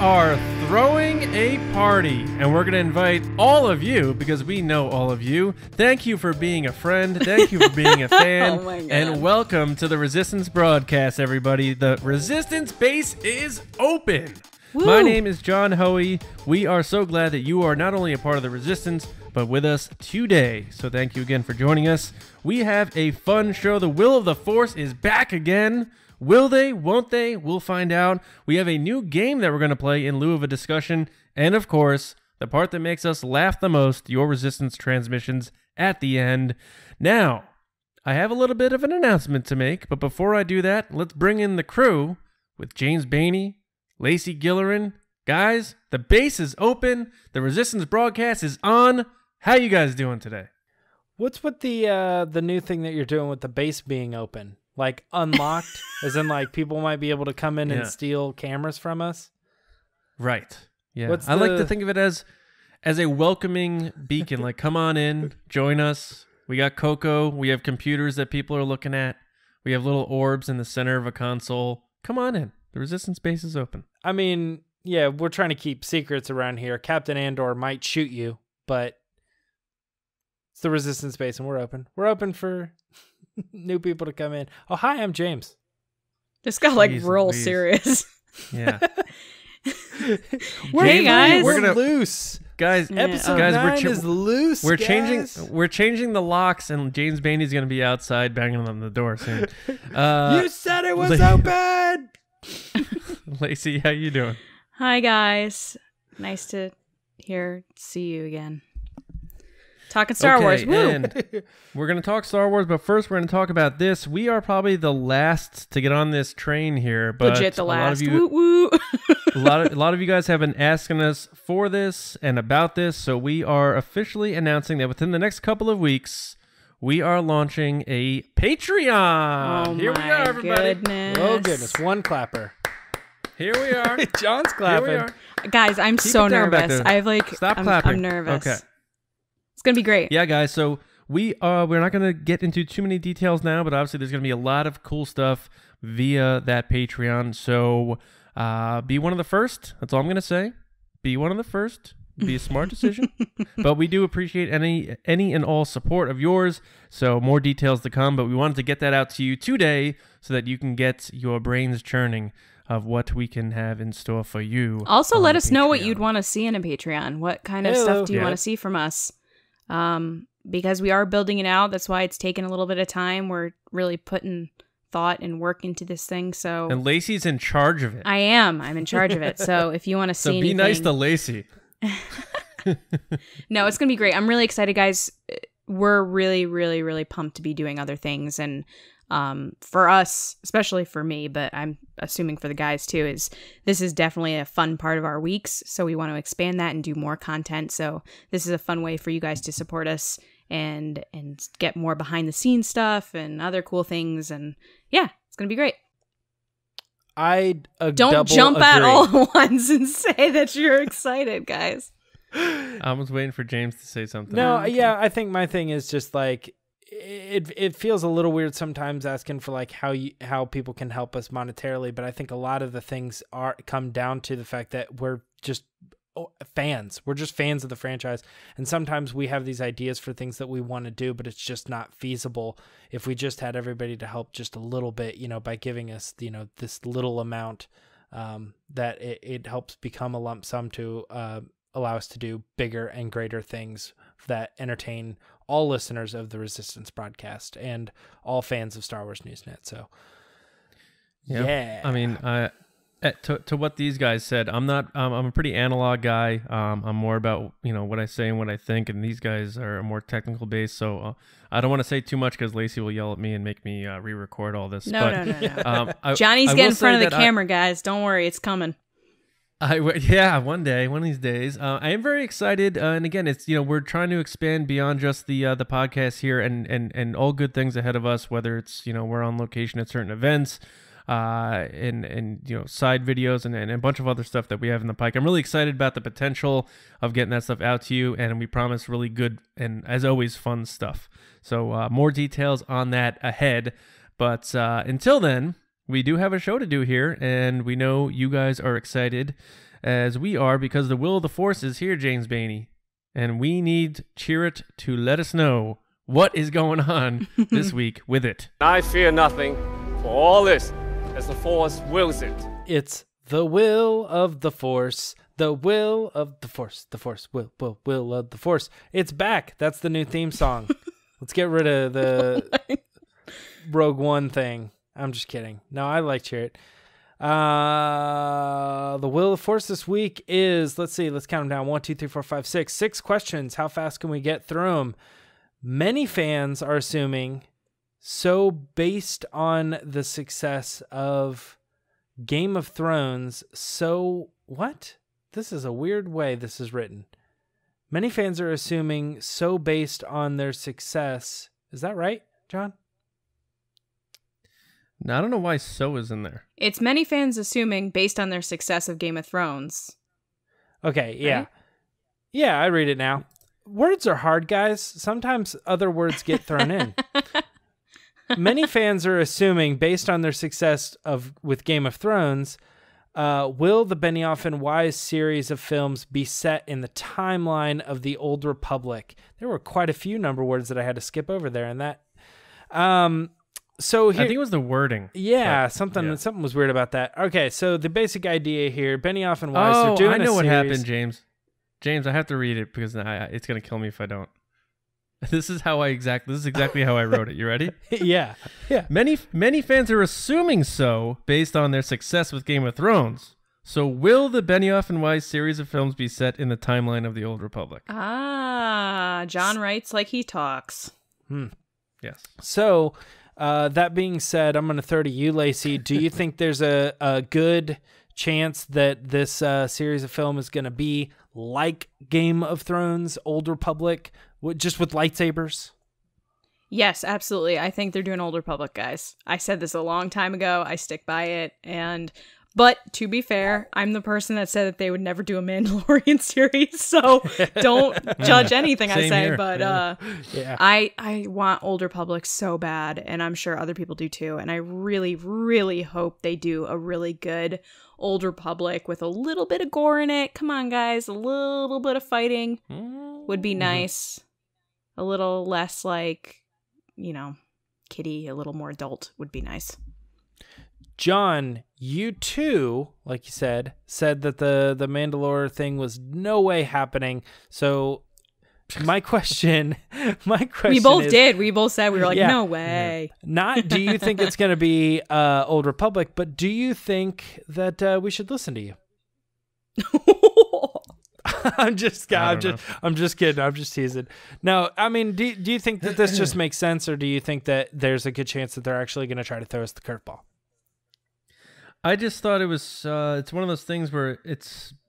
are throwing a party, and we're going to invite all of you, because we know all of you. Thank you for being a friend. Thank you for being a fan. Oh my God. And welcome to the Resistance broadcast, everybody. The Resistance base is open. Woo. My name is œWho. We are so glad that you are not only a part of the Resistance, but with us today. So thank you again for joining us. We have a fun show. The Will of the Force is back again. Will they? Won't they? We'll find out. We have a new game that we're going to play in lieu of a discussion. And of course, the part that makes us laugh the most, your Resistance transmissions at the end. Now, I have a little bit of an announcement to make, but before I do that, let's bring in the crew with James Bainey, Lacey Gillerin. Guys, the base is open. The Resistance broadcast is on. How you guys doing today? What's with the new thing that you're doing with the base being open? Like unlocked? As in like people might be able to come in and steal cameras from us? Right. Yeah. I like to think of it as a welcoming beacon. Like, come on in, join us. We got Coco. We have computers that people are looking at. We have little orbs in the center of a console. Come on in. The Resistance base is open. I mean, yeah, we're trying to keep secrets around here. Captain Andor might shoot you, but it's the Resistance base and we're open. We're open for new people to come in. Oh, hi, I'm James. This got like real serious. Yeah. Hey guys, we're gonna loose. Guys, Episode guys, 9 is loose. We're guys. changing the locks, and James Bainey's gonna be outside banging on the door soon. You said it was open. Lacey, how you doing? Hi guys, nice to see you again. Talking Star Wars, woo! And we're gonna talk Star Wars, but first we're gonna talk about this. We are probably the last to get on this train here, but legit the last. Woo woo! a lot of you guys have been asking us for this and about this, so we are officially announcing that within the next couple of weeks, we are launching a Patreon. Oh Here we are, everybody. Goodness. Oh goodness, one clapper. Here we are. John's clapping. Here we are. Guys, I'm Keep so it down back nervous. there. Stop clapping. I'm nervous. Okay. It's gonna be great. Yeah, guys. So we're not gonna get into too many details now, but obviously there's gonna be a lot of cool stuff via that Patreon. So be one of the first. That's all I'm gonna say. Be one of the first. Be a smart decision. But we do appreciate any and all support of yours. So more details to come. But we wanted to get that out to you today so that you can get your brains churning of what we can have in store for you. Also, let us know what you'd want to see in a Patreon. What kind of stuff do you want to see from us? Because we are building it out. That's why it's taken a little bit of time. We're really putting thought and work into this thing. So, and Lacey's in charge of it. I'm in charge of it. So if you want to see so be anything, nice to Lacey. No, it's gonna be great. I'm really excited, guys. We're really, really, really pumped to be doing other things, and for us, especially for me, but I'm assuming for the guys too, this is definitely a fun part of our weeks. So we want to expand that and do more content. So this is a fun way for you guys to support us and get more behind the scenes stuff and other cool things. And yeah, it's gonna be great. Don't jump out all at once and say that you're excited, guys. I was waiting for James to say something. No, yeah, I think my thing is just like it feels a little weird sometimes asking for like how people can help us monetarily, but I think a lot of the things come down to the fact that we're just fans. We're just fans of the franchise, and sometimes we have these ideas for things that we want to do, but it's just not feasible if we just had everybody to help just a little bit, by giving us this little amount, that it helps become a lump sum to allow us to do bigger and greater things that entertain all listeners of the Resistance broadcast and all fans of Star Wars Newsnet. So yeah. I mean, to what these guys said, I'm a pretty analog guy. I'm more about, what I say and what I think, and these guys are more technical based. So I don't want to say too much because Lacey will yell at me and make me re-record all this. No. Johnny's getting in front of the camera, guys. Don't worry, it's coming. One day, one of these days. I am very excited, and again, it's we're trying to expand beyond just the podcast here, and all good things ahead of us. Whether it's we're on location at certain events, and side videos, and a bunch of other stuff that we have in the pike. I'm really excited about the potential of getting that stuff out to you, and we promise really good and, as always, fun stuff. So more details on that ahead. But until then, we do have a show to do here, and we know you guys are excited as we are because the will of the Force is here, James Baney. And we need Chirrut to let us know what is going on this week with it. I fear nothing, for all is as the Force wills it. It's the will of the Force. The will of the Force. The Force will of the Force. It's back. That's the new theme song. Let's get rid of the Rogue One thing. I'm just kidding. No, I like Chirrut. The will of the Force this week is, let's see, let's count them down. 1, 2, 3, 4, 5, 6. 6 questions. How fast can we get through them? Many fans are assuming, so based on the success of Game of Thrones, so what? This is a weird way this is written. Many fans are assuming, so based on their success. Is that right, John? Now, I don't know why "so" is in there. It's many fans assuming based on their success of Game of Thrones. Okay, yeah. Right? Yeah, I read it now. Words are hard, guys. Sometimes other words get thrown in. Many fans are assuming, based on their success with Game of Thrones, will the Benioff and Weiss series of films be set in the timeline of the Old Republic? There were quite a few number words that I had to skip over there in that. So here, I think it was the wording. Yeah, something was weird about that. Okay, so the basic idea here, Benioff and Weiss are doing I know a what series. happened, James. James, I have to read it because it's going to kill me if I don't. This is exactly how I wrote it. You ready? Yeah. Many fans are assuming so based on their success with Game of Thrones. So will the Benioff and Weiss series of films be set in the timeline of the Old Republic? John writes like he talks. Yes. So, that being said, I'm going to throw to you, Lacey. Do you think there's a good chance that this series of film is going to be like Game of Thrones, Old Republic, just with lightsabers? Yes, absolutely. I think they're doing Old Republic, guys. I said this a long time ago. I stick by it. But to be fair, I'm the person that said that they would never do a Mandalorian series, so don't judge anything I say. Here. But Yeah. I want Old Republic so bad, and I'm sure other people do too. And I really, really hope they do a really good Old Republic with a little bit of gore in it. Come on, guys, a little bit of fighting would be nice. A little less like, kiddie, a little more adult would be nice. John, you too, like you said that the Mandalore thing was no way happening. So my question we both is, did. We both said, we were like, yeah, no way. Not do you think it's going to be Old Republic, but do you think that we should listen to you? I'm just kidding. I'm just teasing. No, I mean, do you think that this just makes sense, or do you think that there's a good chance that they're actually going to try to throw us the curveball? I just thought it was, it's one of those things where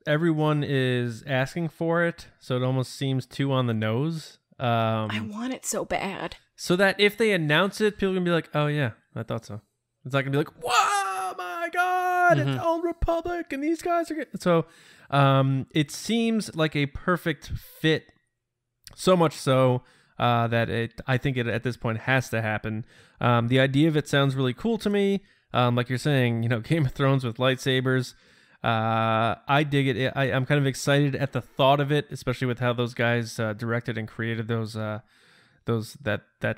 everyone is asking for it, so it almost seems too on the nose. I want it so bad. So that if they announce it, people are going to be like, oh yeah, I thought so. It's not going to be like, whoa, my God, it's Old Republic, and these guys are good. So it seems like a perfect fit, so much so that I think it at this point has to happen. The idea of it sounds really cool to me. Like you're saying, Game of Thrones with lightsabers. I dig it. I'm kind of excited at the thought of it, especially with how those guys directed and created that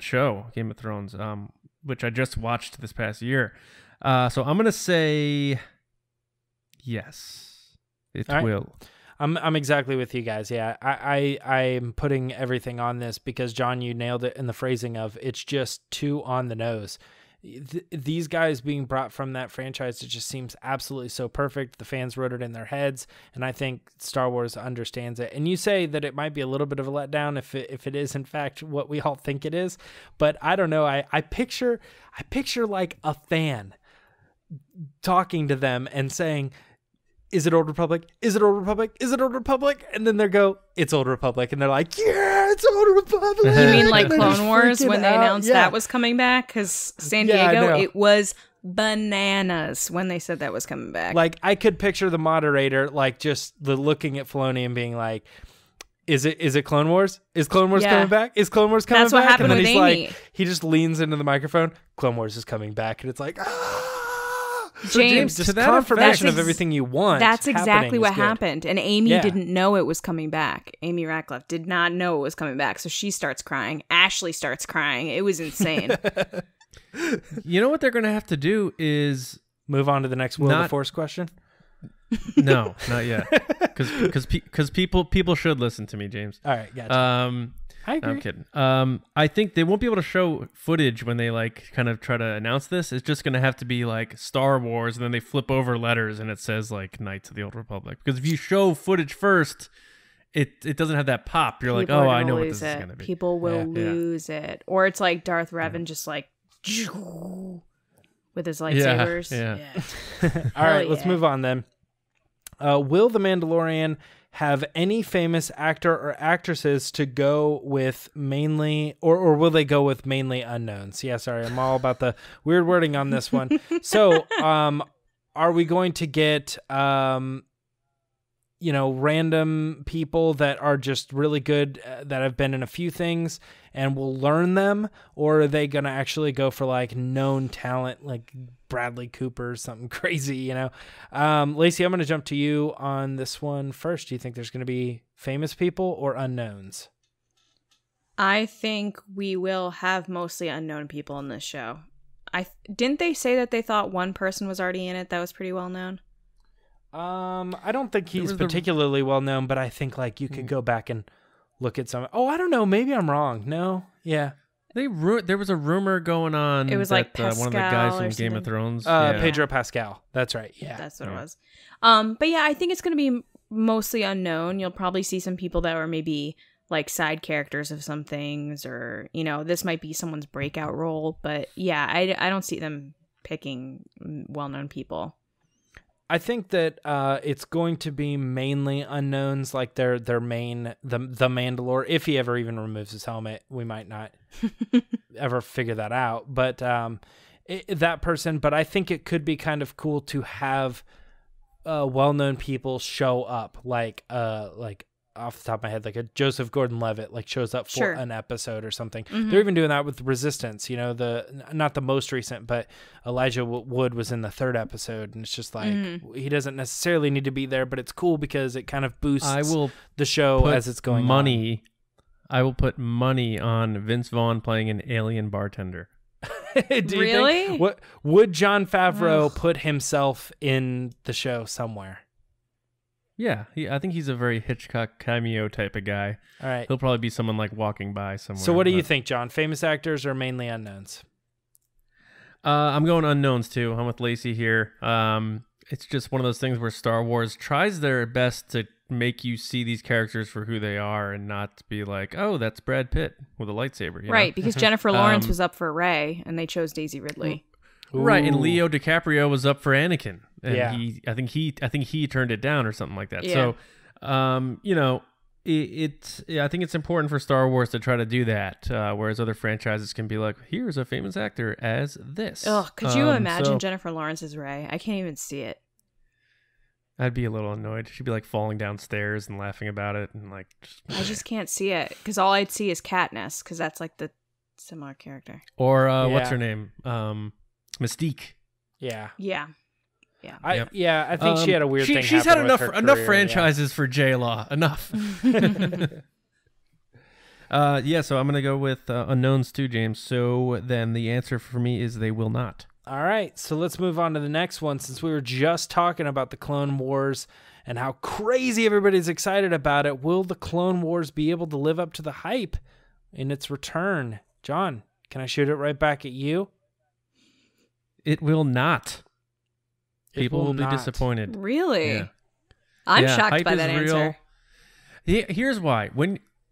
show, Game of Thrones, which I just watched this past year. So I'm gonna say yes. It will. I'm exactly with you guys. Yeah, I'm putting everything on this because John, you nailed it in the phrasing of it's just too on the nose. These guys being brought from that franchise, it just seems absolutely so perfect. The fans wrote it in their heads, and I think Star Wars understands it. And you say that it might be a little bit of a letdown if it is in fact what we all think it is, but I don't know. I picture like a fan talking to them and saying, is it Old Republic? Is it Old Republic? Is it Old Republic? And then they go, it's Old Republic. And they're like, yeah, it's Old Republic. You mean like Clone Wars when they announced that was coming back? Because San Diego, it was bananas when they said that was coming back. Like, I could picture the moderator, like, just looking at Filoni and being like, is it Clone Wars? Is Clone Wars coming back? Is Clone Wars coming back? That's what happened and then with he's Amy. like, he just leans into the microphone, Clone Wars is coming back. And it's like, ah! James, just to that confirmation effect- of everything you want. That's exactly happening what is good. happened. And Amy Yeah. didn't know it was coming back. Amy Ratcliffe did not know it was coming back. So she starts crying. Ashley starts crying. It was insane. You know what they're going to have to do is Move on to the next Will of the Force question. no, not yet, because people should listen to me, James. All right, gotcha. I agree. No, I'm kidding. I think they won't be able to show footage when they like kind of try to announce this. It's just going to have to be like Star Wars, and then they flip over letters and it says like Knights of the Old Republic. Because if you show footage first, it doesn't have that pop. You're like, People are oh, gonna I know what lose this is it. going to be. People will lose it. Or it's like Darth Revan just like with his lightsabers. Yeah. All right, let's move on then. Will the Mandalorian have any famous actor or actresses to go with mainly, or will they go with mainly unknowns? Yeah, sorry, I'm all about the weird wording on this one. So, are we going to get, random people that are just really good, that have been in a few things and we'll learn them? Or are they going to actually go for like known talent, like Bradley Cooper, something crazy, Lacey, I'm going to jump to you on this one first. Do you think there's going to be famous people or unknowns? I think we will have mostly unknown people in this show. Didn't they say that they thought one person was already in it that was pretty well known? I don't think he's particularly well known, but I think like you could go back and look at some. Oh, I don't know. Maybe I'm wrong. No. Yeah. There was a rumor going on. It was that, like one of the guys from Game of Thrones. Pedro Pascal. That's right. Yeah. That's what it was. But yeah, I think it's going to be mostly unknown. You'll probably see some people that were maybe like side characters of some things, or, this might be someone's breakout role. But yeah, I don't see them picking well-known people. I think that it's going to be mainly unknowns, like their main the Mandalore. If he ever even removes his helmet, we might not ever figure that out. But that person. But I think it could be kind of cool to have well-known people show up, like off the top of my head, like a Joseph Gordon-Levitt, like shows up for an episode or something. Mm-hmm. They're even doing that with Resistance, not the most recent, but Elijah Wood was in the 3rd episode, and it's just like, he doesn't necessarily need to be there, but it's cool because it kind of boosts the show as it's going on. I will put money on Vince Vaughn playing an alien bartender. Do you think, would Jon Favreau put himself in the show somewhere? Yeah, I think he's a very Hitchcock cameo type of guy. All right. He'll probably be someone like walking by somewhere. So what do you think, John? Famous actors or mainly unknowns? I'm going unknowns too. I'm with Lacey here. It's just one of those things where Star Wars tries their best to make you see these characters for who they are and not be like, oh, that's Brad Pitt with a lightsaber. Right, because Jennifer Lawrence was up for Rey, and they chose Daisy Ridley. Ooh. Right, and Leo DiCaprio was up for Anakin, and I think he turned it down or something like that. Yeah. So, I think it's important for Star Wars to try to do that, whereas other franchises can be like, here's a famous actor as this. Ugh, could you imagine Jennifer Lawrence as Rey? I can't even see it. I'd be a little annoyed. She'd be like falling downstairs and laughing about it, and like. I just can't see it because all I'd see is Katniss, because that's like the similar character. Or what's her name? Mystique. Yeah. I think she had a weird thing. She's had enough franchises for J-Law. Enough. So I'm gonna go with unknowns too, James. So then the answer for me is they will not. All right, so let's move on to the next one, since we were just talking about the Clone Wars and how crazy everybody's excited about it. Will the Clone Wars be able to live up to the hype in its return? John, can I shoot it right back at you? It will not. People will be disappointed. Really? Yeah. I'm shocked by that answer. Here's why.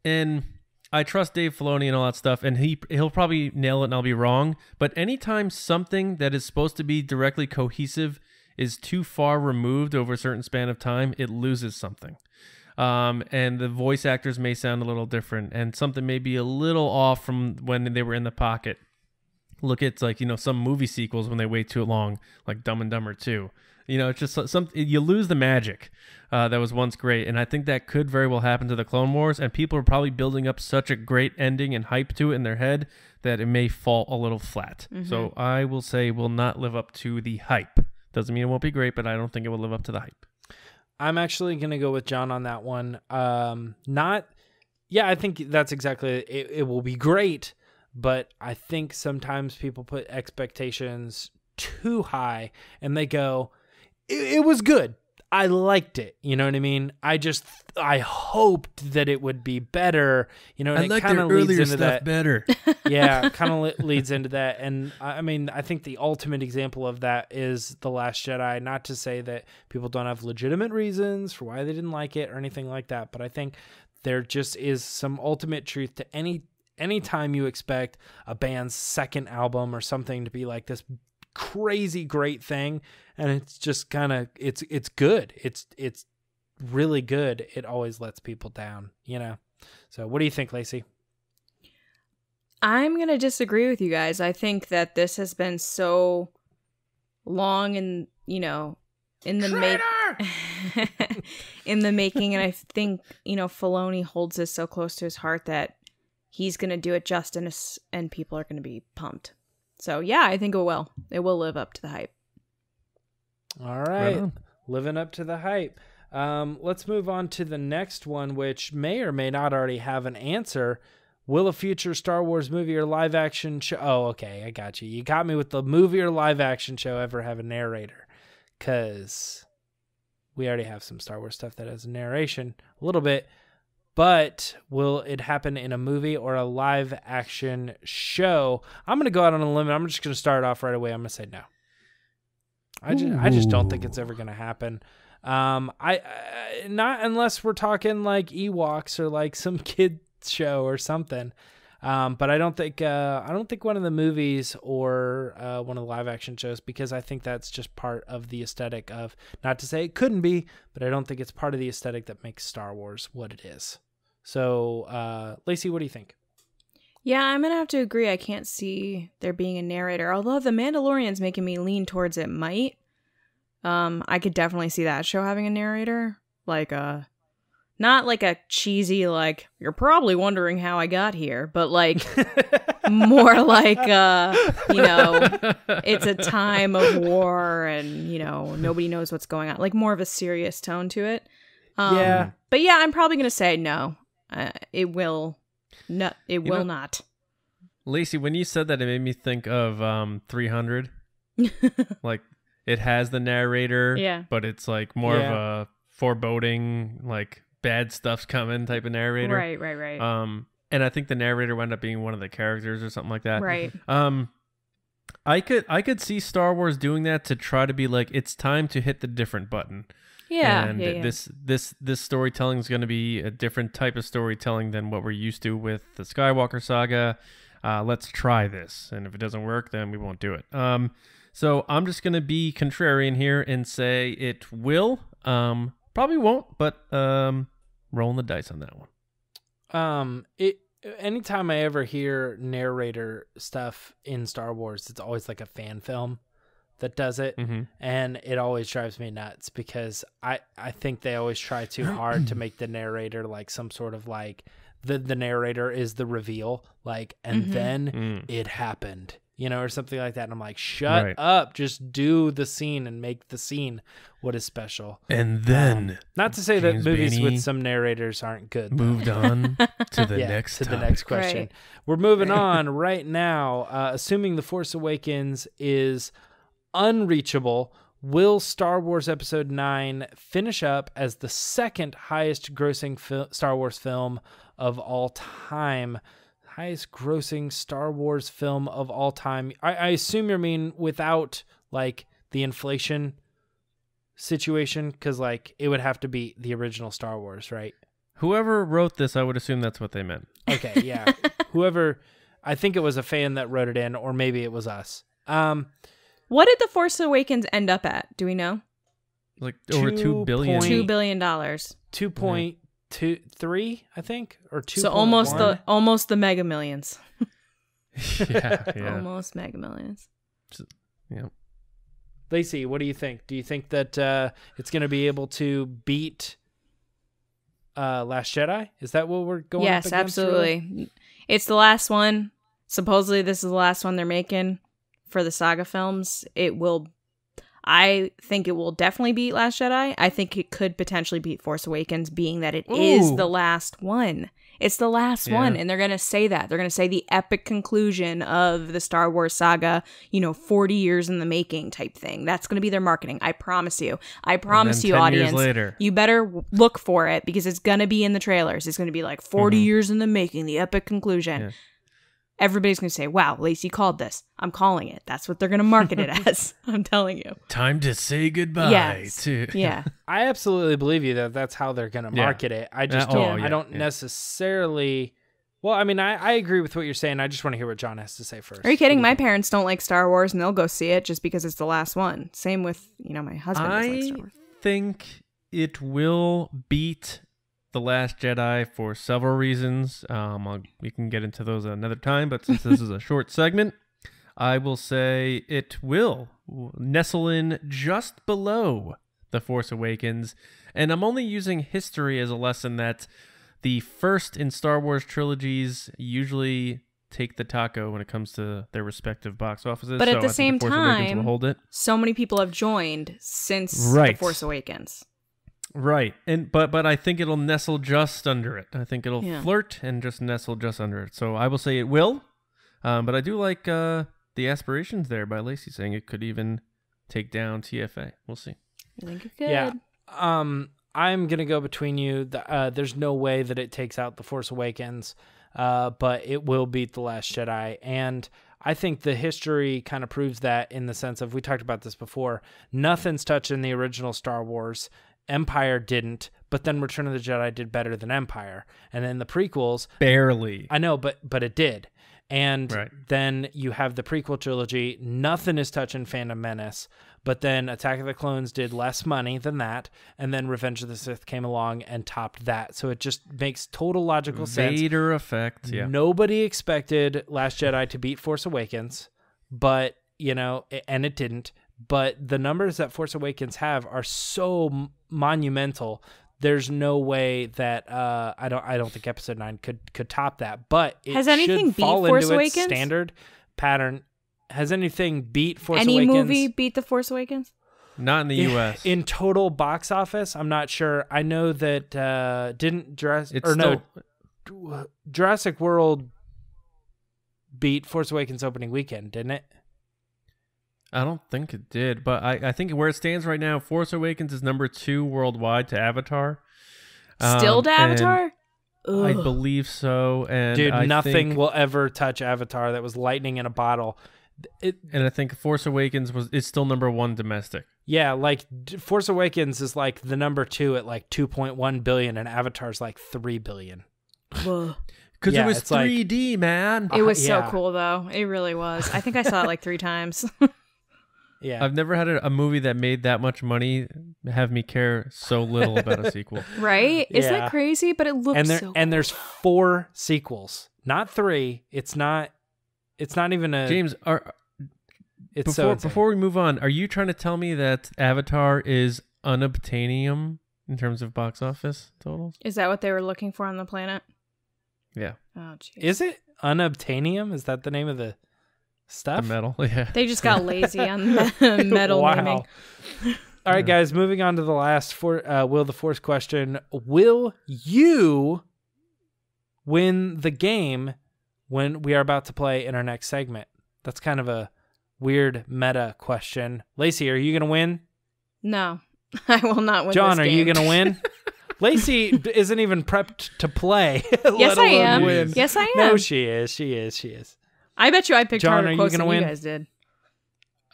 And I trust Dave Filoni and all that stuff, and he'll probably nail it and I'll be wrong. But anytime something that is supposed to be directly cohesive is too far removed over a certain span of time, it loses something. And the voice actors may sound a little different, and something may be a little off from when they were in the pocket. Look at some movie sequels when they wait too long, like Dumb and Dumber 2. It's just you lose the magic that was once great, and I think that could very well happen to the Clone Wars. And people are probably building up such a great ending and hype to it in their head that it may fall a little flat. Mm-hmm. So I will say will not live up to the hype Doesn't mean it won't be great, but I don't think it will live up to the hype. I'm actually going to go with John on that one. I think that's exactly it. It will be great, but I think sometimes people put expectations too high and they go, it was good. I liked it. You know what I mean? I hoped that it would be better. You know, and I it like kind their of leads earlier into stuff that better. Yeah, kind of leads into that. And I mean, I think the ultimate example of that is The Last Jedi. Not to say that people don't have legitimate reasons for why they didn't like it or anything like that, but I think there just is some ultimate truth to any time you expect a band's second album or something to be like this crazy great thing, and it's just kind of it's good. It's really good. It always lets people down, you know. So, what do you think, Lacey? I'm going to disagree with you guys. I think that this has been so long and, you know, in the making, and I think, you know, Filoni holds this so close to his heart that he's going to do it justice and people are going to be pumped. So, yeah, I think it will. It will live up to the hype. All right. Living up to the hype. Let's move on to the next one, which may or may not already have an answer. Will a future Star Wars movie or live action show... Oh, okay, I got you. You got me with the movie or live action show ever have a narrator. Because we already have some Star Wars stuff that has a narration a little bit. But will it happen in a movie or a live action show? I'm going to go out on a limb. I'm just going to start off right away. I'm going to say no. I just don't think it's ever going to happen. I not unless we're talking like Ewoks or like some kid show or something. But I don't think one of the movies or one of the live action shows, because I think that's just part of the aesthetic of, not to say it couldn't be, but I don't think it's part of the aesthetic that makes Star Wars what it is. So, Lacey, what do you think? Yeah, I'm going to have to agree. I can't see there being a narrator. Although The Mandalorian's making me lean towards it might. I could definitely see that show having a narrator. Like not like a cheesy, like, you're probably wondering how I got here, but like more like, you know, it's a time of war and, you know, nobody knows what's going on. Like more of a serious tone to it. Yeah. But yeah, I'm probably going to say no. It will not. Lacey, when you said that, it made me think of 300. Like, it has the narrator, yeah, but it's like more of a foreboding, like bad stuff's coming type of narrator. Right. And I think the narrator wound up being one of the characters or something like that. Right. I could see Star Wars doing that to try to be like, it's time to hit the different button. Yeah. And this storytelling is going to be a different type of storytelling than what we're used to with the Skywalker saga. Let's try this, and if it doesn't work, then we won't do it. So I'm just going to be contrarian here and say it will. Probably won't, but rolling the dice on that one. Anytime I ever hear narrator stuff in Star Wars, it's always like a fan film that does it, and it always drives me nuts because I think they always try too hard to make the narrator like some sort of like the narrator is the reveal, like, and then it happened, you know, or something like that. And I'm like, shut up, just do the scene and make the scene what is special. And then, not to say James that movies Bainey with some narrators aren't good. Moved on to the next topic. The next question. Right. We're moving on right now. Assuming The Force Awakens is unreachable, will Star Wars Episode 9 finish up as the second highest grossing Star Wars film of all time? Highest grossing Star Wars film of all time. I assume you mean without like the inflation situation, because like it would have to be the original Star Wars, right? Whoever wrote this, I would assume that's what they meant. Okay, yeah. Whoever, I think it was a fan that wrote it in, or maybe it was us. What did The Force Awakens end up at? Do we know? Like over $2 billion. $2 billion. 2.23, I think, or 2. So 1. almost the Mega Millions. yeah. Almost Mega Millions. Yeah. Lacey, what do you think? Do you think that it's going to be able to beat Last Jedi? Is that what we're going up against? Yes, absolutely. Really? It's the last one. Supposedly this is the last one they're making for the saga films. It will. I think it will definitely beat Last Jedi. I think it could potentially beat Force Awakens, being that it is the last one. It's the last one, and they're going to say that. They're going to say the epic conclusion of the Star Wars saga, 40 years in the making type thing. That's going to be their marketing. I promise you. I promise you, 10 audience. years later. You better look for it because it's going to be in the trailers. It's going to be like 40 years in the making, the epic conclusion. Yeah. Everybody's going to say, wow, Lacey called this. I'm calling it. That's what they're going to market it as. I'm telling you. Time to say goodbye. Yeah. I absolutely believe you that that's how they're going to market it. I just don't, I don't necessarily. Well, I mean, I agree with what you're saying. I just want to hear what John has to say first. Are you kidding? My parents don't like Star Wars and they'll go see it just because it's the last one. Same with, my husband doesn't like Star Wars. I think it will beat The Last Jedi for several reasons. We can get into those another time, but since this is a short segment, I will say it will nestle in just below The Force Awakens. And I'm only using history as a lesson that the first in Star Wars trilogies usually take the taco when it comes to their respective box offices. But at the same time, will hold it. So many people have joined since The Force Awakens. Right, but I think it'll nestle just under it. I think it'll flirt and just nestle just under it. So I will say it will, but I do like the aspirations there by Lacey saying it could even take down TFA. We'll see. I think it could. Yeah, I'm gonna go between you. There's no way that it takes out The Force Awakens, but it will beat The Last Jedi, and I think the history kind of proves that in the sense of, we talked about this before, nothing's touching the original Star Wars. Empire didn't, but then Return of the Jedi did better than Empire. And then the prequels... Barely. I know, but it did. And then you have the prequel trilogy. Nothing is touching Phantom Menace. But then Attack of the Clones did less money than that. And then Revenge of the Sith came along and topped that. So it just makes total logical sense. Vader effect, yeah. Nobody expected Last Jedi to beat Force Awakens, but, and it didn't. But the numbers that Force Awakens have are so monumental. There's no way that I don't think Episode 9 could top that. But it has anything should fall beat Force into Awakens? Its standard pattern. Has anything beat Force Any Awakens? Any movie beat The Force Awakens? Not in the U.S. In total box office, I'm not sure. I know that didn't Jurassic World beat Force Awakens opening weekend, didn't it? I don't think it did, but I think where it stands right now, Force Awakens is number 2 worldwide to Avatar. Still to Avatar? I believe so. And dude, I nothing think, will ever touch Avatar. That was lightning in a bottle. And I think Force Awakens is still number 1 domestic. Yeah, like Force Awakens is like the number 2 at like 2.1 billion, and Avatar's like 3 billion. Whoa. Because it was 3D, man. It was so cool, though. It really was. I think I saw it like 3 times. Yeah, I've never had a movie that made that much money have me care so little about a sequel. Right? Isn't that crazy? But it looks so cool. And there's 4 sequels, not 3. It's not even a... James, before we move on, are you trying to tell me that Avatar is unobtainium in terms of box office totals? Is that what they were looking for on the planet? Yeah. Oh, jeez. Is it unobtainium? Is that the name of the stuff? The metal, yeah. They just got lazy on the metal naming. All right, guys, moving on to the last Will the Force question. Will you win the game when we are about to play in our next segment? That's kind of a weird meta question. Lacey, are you going to win? No, I will not win. John, this game. Are you going to win? Lacey isn't even prepped to play. Yes, I am. Win. Yes, I am. No, she is. I bet you I picked John, harder quotes than win? you guys did.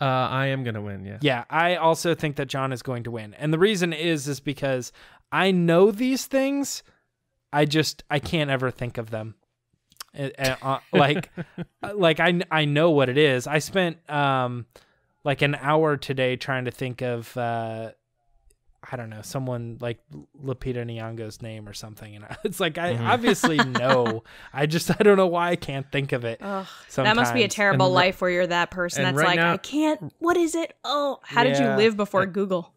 I am going to win, yeah. Yeah, I also think that John is going to win. And the reason is because I know these things. I can't ever think of them. Like I know what it is. I spent like an hour today trying to think of I don't know, someone like Lupita Nyong'o's name or something, and it's like I obviously know. I don't know why I can't think of it. Ugh, that must be a terrible life where you're that person that's like, I can't. What is it? Oh, how did you live before Google?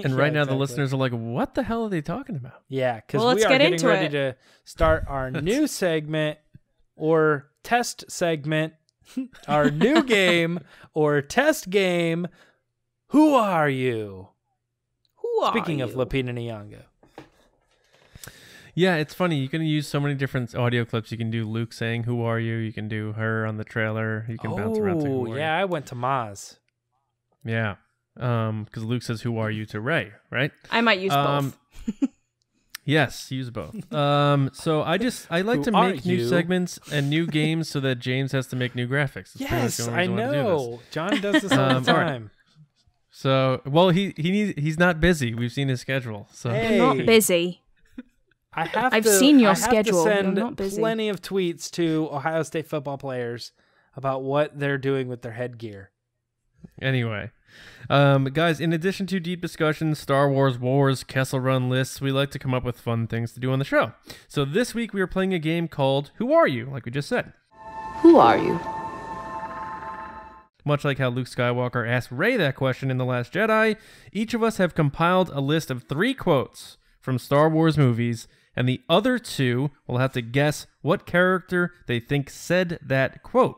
And right now the listeners are like, what the hell are they talking about? Yeah, because we are getting ready to start our new segment or test segment, our new game or test game Who are you? Who are Speaking of you? Lupita Nyong'o. Yeah, it's funny. You can use so many different audio clips. You can do Luke saying, "Who are you?" You can do her on the trailer. You can bounce around. Saying, Oh, yeah, I went to Maz. Yeah. Because Luke says, "Who are you?" to Rey, right? I might use both. Yes, use both. So I like Who to are make new you? segments and new games so that James has to make new graphics. That's pretty much Yes, the only I reason why I do this. know. John does this all the all right. time. So, well, he's not busy. We've seen his schedule. So Hey. I'm not busy. I've seen your I have schedule, to but I'm send not busy. plenty of tweets to Ohio State football players about what they're doing with their headgear. anyway, guys, in addition to deep discussions, Star Wars, Kessel Run lists, we like to come up with fun things to do on the show. So this week we are playing a game called Who Are You? Like we just said. Who are you? Much like how Luke Skywalker asked Rey that question in The Last Jedi, each of us have compiled a list of 3 quotes from Star Wars movies, and the other 2 will have to guess what character they think said that quote.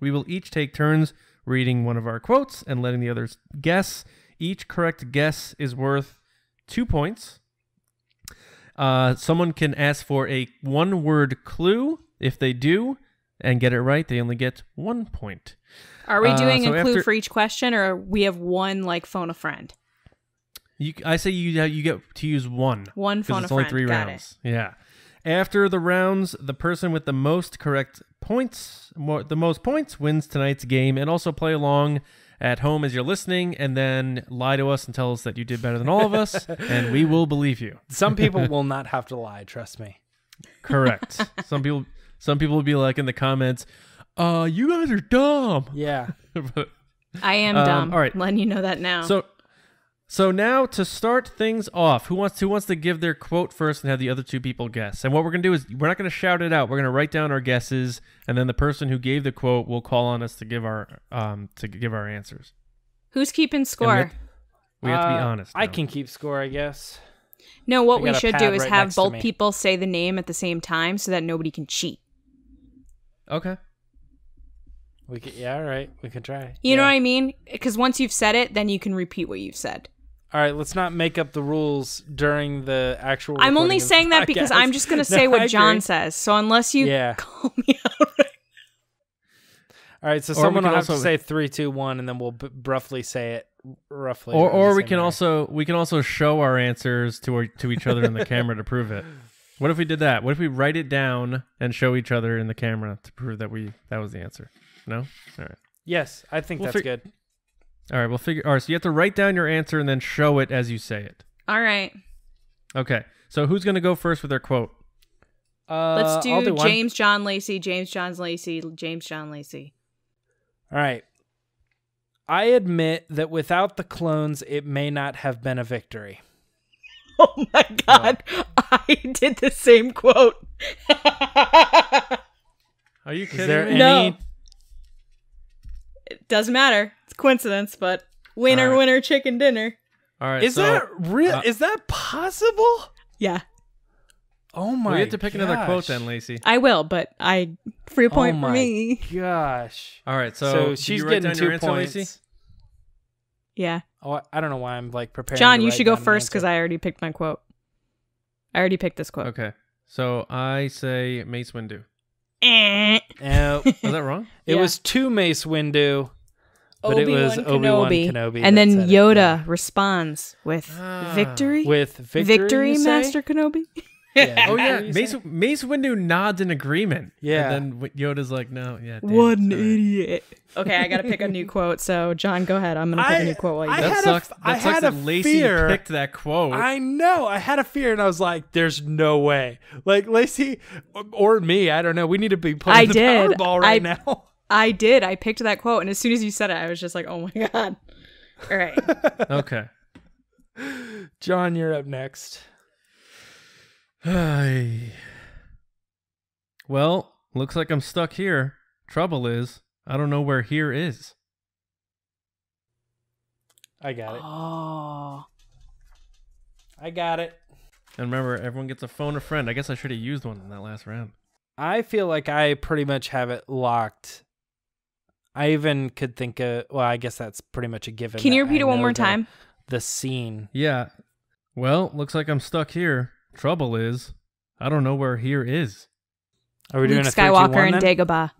We will each take turns reading one of our quotes and letting the others guess. Each correct guess is worth 2 points. Someone can ask for a 1-word clue. If they do and get it right, they only get 1 point. Are we doing so a clue after- for each question, or we have one like phone a friend? I say you get to use one. One 'cause phone it's a only friend. 3 Got rounds. Yeah. After the rounds, the person with the most correct points, the most points wins tonight's game, and also play along at home as you're listening, and then lie to us and tell us that you did better than all of us, and we will believe you. Some people will not have to lie, trust me. Correct. Some people will be like in the comments, you guys are dumb. Yeah. But- I am dumb. all right. I'm letting you know that now. So now to start things off, who wants to give their quote first and have the other 2 people guess? And what we're gonna do is we're not gonna shout it out. We're gonna write down our guesses, and then the person who gave the quote will call on us to give our answers. Who's keeping score? We have to be honest. I now. can keep score, I guess. No, what I we got a should pad do is right have next to both me. people say the name at the same time so that nobody can cheat. Okay. Yeah, all right. We can try. You know what I mean? Because once you've said it, then you can repeat what you've said. All right, let's not make up the rules during the actual I'm only recording of the saying that because podcast. I'm just going to say No, I what John agree. says. So unless you Yeah. call me out right All right, so Or someone we will can have to also- say 3, 2, 1, and then we'll roughly say it roughly. Or around the we same can way. also show our answers to each other in the camera to prove it. What if we did that? What if we write it down and show each other in the camera to prove that was the answer? No? All right. Yes, I think We'll that's good. All right, all right, so you have to write down your answer and then show it as you say it. All right. Okay. So who's going to go first with their quote? Let's I'll do one. James John Lacey, James John Lacey, James John Lacey. All right. I admit that without the clones, it may not have been a victory. Oh my God. I did the same quote. Are you Is kidding there me? any? No. It doesn't matter. It's coincidence, but winner, All right. winner, chicken dinner. All right. Is so, that real? Is that possible? Yeah, Oh my! we have to pick another quote gosh. then, Lacey. I will, but free point Oh for my me. Gosh. All right. So, So did she's you write getting down your 2 answer, points. Lacey? Yeah. Oh, I don't know why I'm like preparing. John, to you write should go down an first because answer. I already picked my quote. I already picked this quote. Okay. So I say Mace Windu. Eh. No, Was that wrong? it Yeah. was to Mace Windu, but it was Obi-Wan Kenobi. And that then said it, Yoda responds with Ah. victory. with victory, you say? Master Kenobi. Yeah, Oh yeah, victory, you say? Mace Windu nods in agreement. Yeah. And then Yoda's like, no, yeah. Damn, What an sorry. idiot. Okay, I gotta pick a new quote. So John, go ahead. I'm gonna pick a new quote while you I do. That had sucks. I That sucks had that a Lacey fear. picked that quote. I know. I had a fear, and I was like, "There's no way." Like Lacey or me, I don't know. We need to be playing I the did. Powerball right now. I did. I picked that quote, and as soon as you said it, I was just like, "Oh my God!" All right. Okay. John, you're up next. Well, looks like I'm stuck here. Trouble is, I don't know where here is. I got it. Oh. I got it. And remember, everyone gets a phone a friend. I guess I should have used one in that last round. I feel like I pretty much have it locked I even could think of, well, I guess that's pretty much a given. Can you that repeat I it one know more time? The scene. Yeah. Well, looks like I'm stuck here. Trouble is, I don't know where here is. Are we Luke doing a 3, 2, 1 Skywalker and then? Dagobah.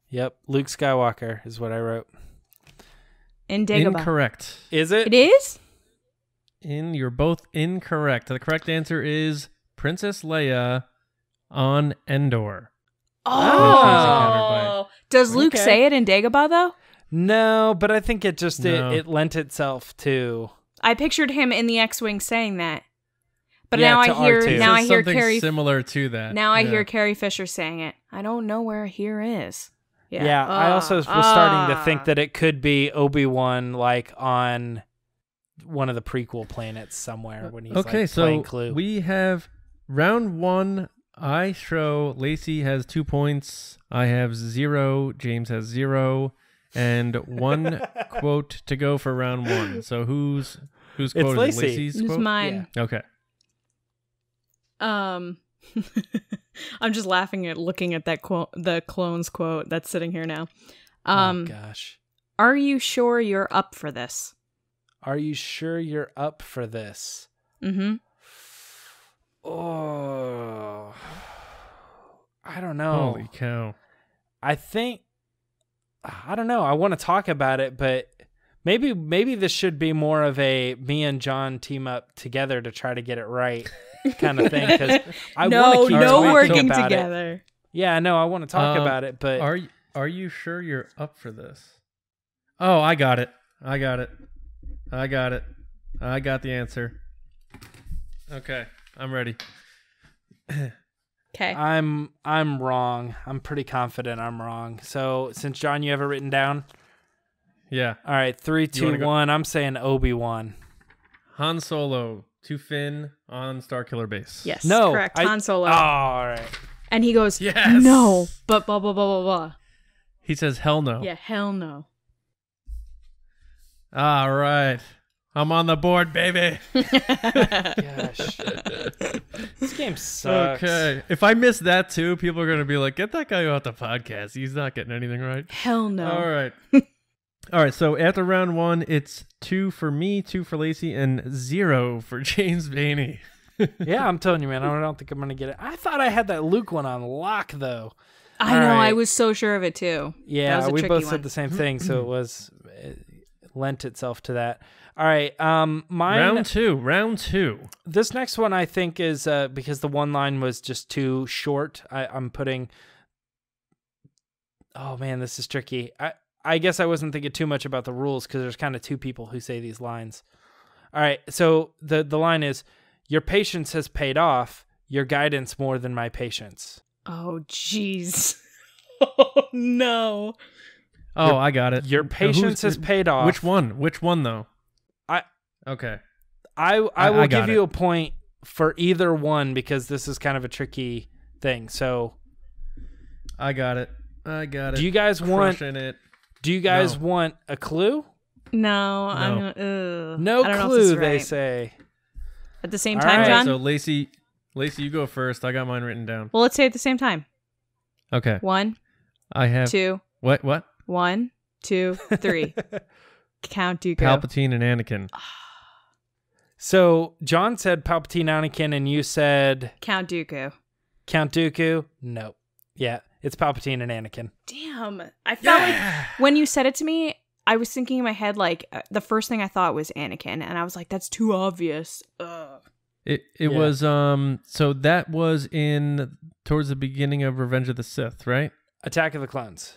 Yep, Luke Skywalker is what I wrote. In Dagobah. Incorrect. Is it? It is? You're both incorrect. The correct answer is Princess Leia on Endor. Oh. Does Luke Okay. say it in Dagobah, though? No, but I think it just No. it lent itself to. I pictured him in the X-Wing saying that. But Yeah, now to I hear R2. now I Says hear something Carrie similar to that. now I Yeah. hear Carrie Fisher saying it. I don't know where here is. Yeah, I also was starting to think that it could be Obi-Wan, like on one of the prequel planets somewhere when he's Okay, like so playing Clue. we have round 1. I show Lacey has 2 points. I have 0. James has 0. And 1 quote to go for round 1. So whose quote is it? Lacey. Lacey's It's quote? mine. Okay. I'm just laughing at looking at that quote, the clones quote that's sitting here now. Oh gosh. Are you sure you're up for this? Are you sure you're up for this? Mm-hmm. Oh, I don't know. Holy cow. I think I don't know. I want to talk about it, but maybe this should be more of a me and John team up together to try to get it right kind of thing. Because I want to keep talking working about it. together. Yeah, no, I want to talk about it, but Are you sure you're up for this? Oh, I got it. I got the answer. Okay, I'm ready. Okay. I'm wrong. I'm pretty confident I'm wrong. So since John, you have it written down. Yeah. All right, 3, 2, 1. I'm saying Obi-Wan. Han Solo to Finn on Starkiller Base. Yes. No, correct. Han Solo. Oh, all right. And he goes, Yes. no, but blah, blah, blah, blah, blah. He says, hell no. Yeah, hell no. All right. I'm on the board, baby. Gosh. This game sucks. Okay. If I miss that too, people are going to be like, get that guy off the podcast. He's not getting anything right. Hell no. All right. All right. So after round 1, it's 2 for me, 2 for Lacey, and 0 for James Vaney. Yeah, I'm telling you, man. I don't think I'm going to get it. I thought I had that Luke one on lock, though. I All know. right. I was so sure of it, too. That Yeah, was a we tricky both one. said the same thing, so it lent itself to that. All right, mine. Round two. This next one I think is because the one line was just too short. I'm putting. Oh man, this is tricky. I guess I wasn't thinking too much about the rules because there's kind of two people who say these lines. All right, so the line is, "Your patience has paid off. Your guidance more than my patience." Oh, jeez. Oh, no. Oh, I got it. Your patience has paid off. Which one though? Okay. I will I give got you it. a point for either one because this is kind of a tricky thing. So I got it. do you guys Crushing it. No. want a clue? No. I'm No. not, ugh. No I don't know if clue, this is they right. say. At the same All time, right, John? So Lacey, you go first. I got mine written down. Well, let's say it at the same time. Okay. 1, I have 2, what? 1, 2, 3. Count Dooku. Palpatine and Anakin. So John said Palpatine, Anakin, and you said Count Dooku. Count Dooku. No. Yeah, it's Palpatine and Anakin. Damn. I felt like when you said it to me, I was thinking in my head, like, the first thing I thought was Anakin. And I was like, that's too obvious. Ugh. It Yeah. was so that was towards the beginning of Revenge of the Sith, right? Attack of the Clones.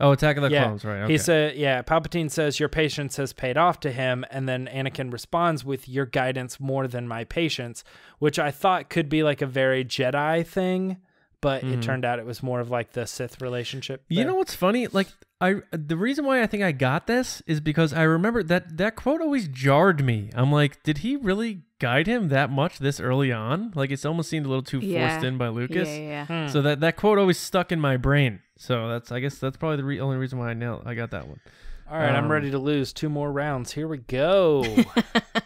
Oh, Attack of the Yeah. Clones, right? Okay. He said, yeah, Palpatine says, your patience has paid off to him. And then Anakin responds with, your guidance more than my patience, which I thought could be like a very Jedi thing, but it turned out it was more of like the Sith relationship. You know what's funny? Like the reason why I think I got this is because I remember that quote always jarred me. I'm like, did he really guide him that much this early on? Like it's almost seemed a little too forced in by Lucas. Yeah. So that quote always stuck in my brain. So I guess that's probably the only reason why I got that one. All right, I'm ready to lose 2 more rounds. Here we go.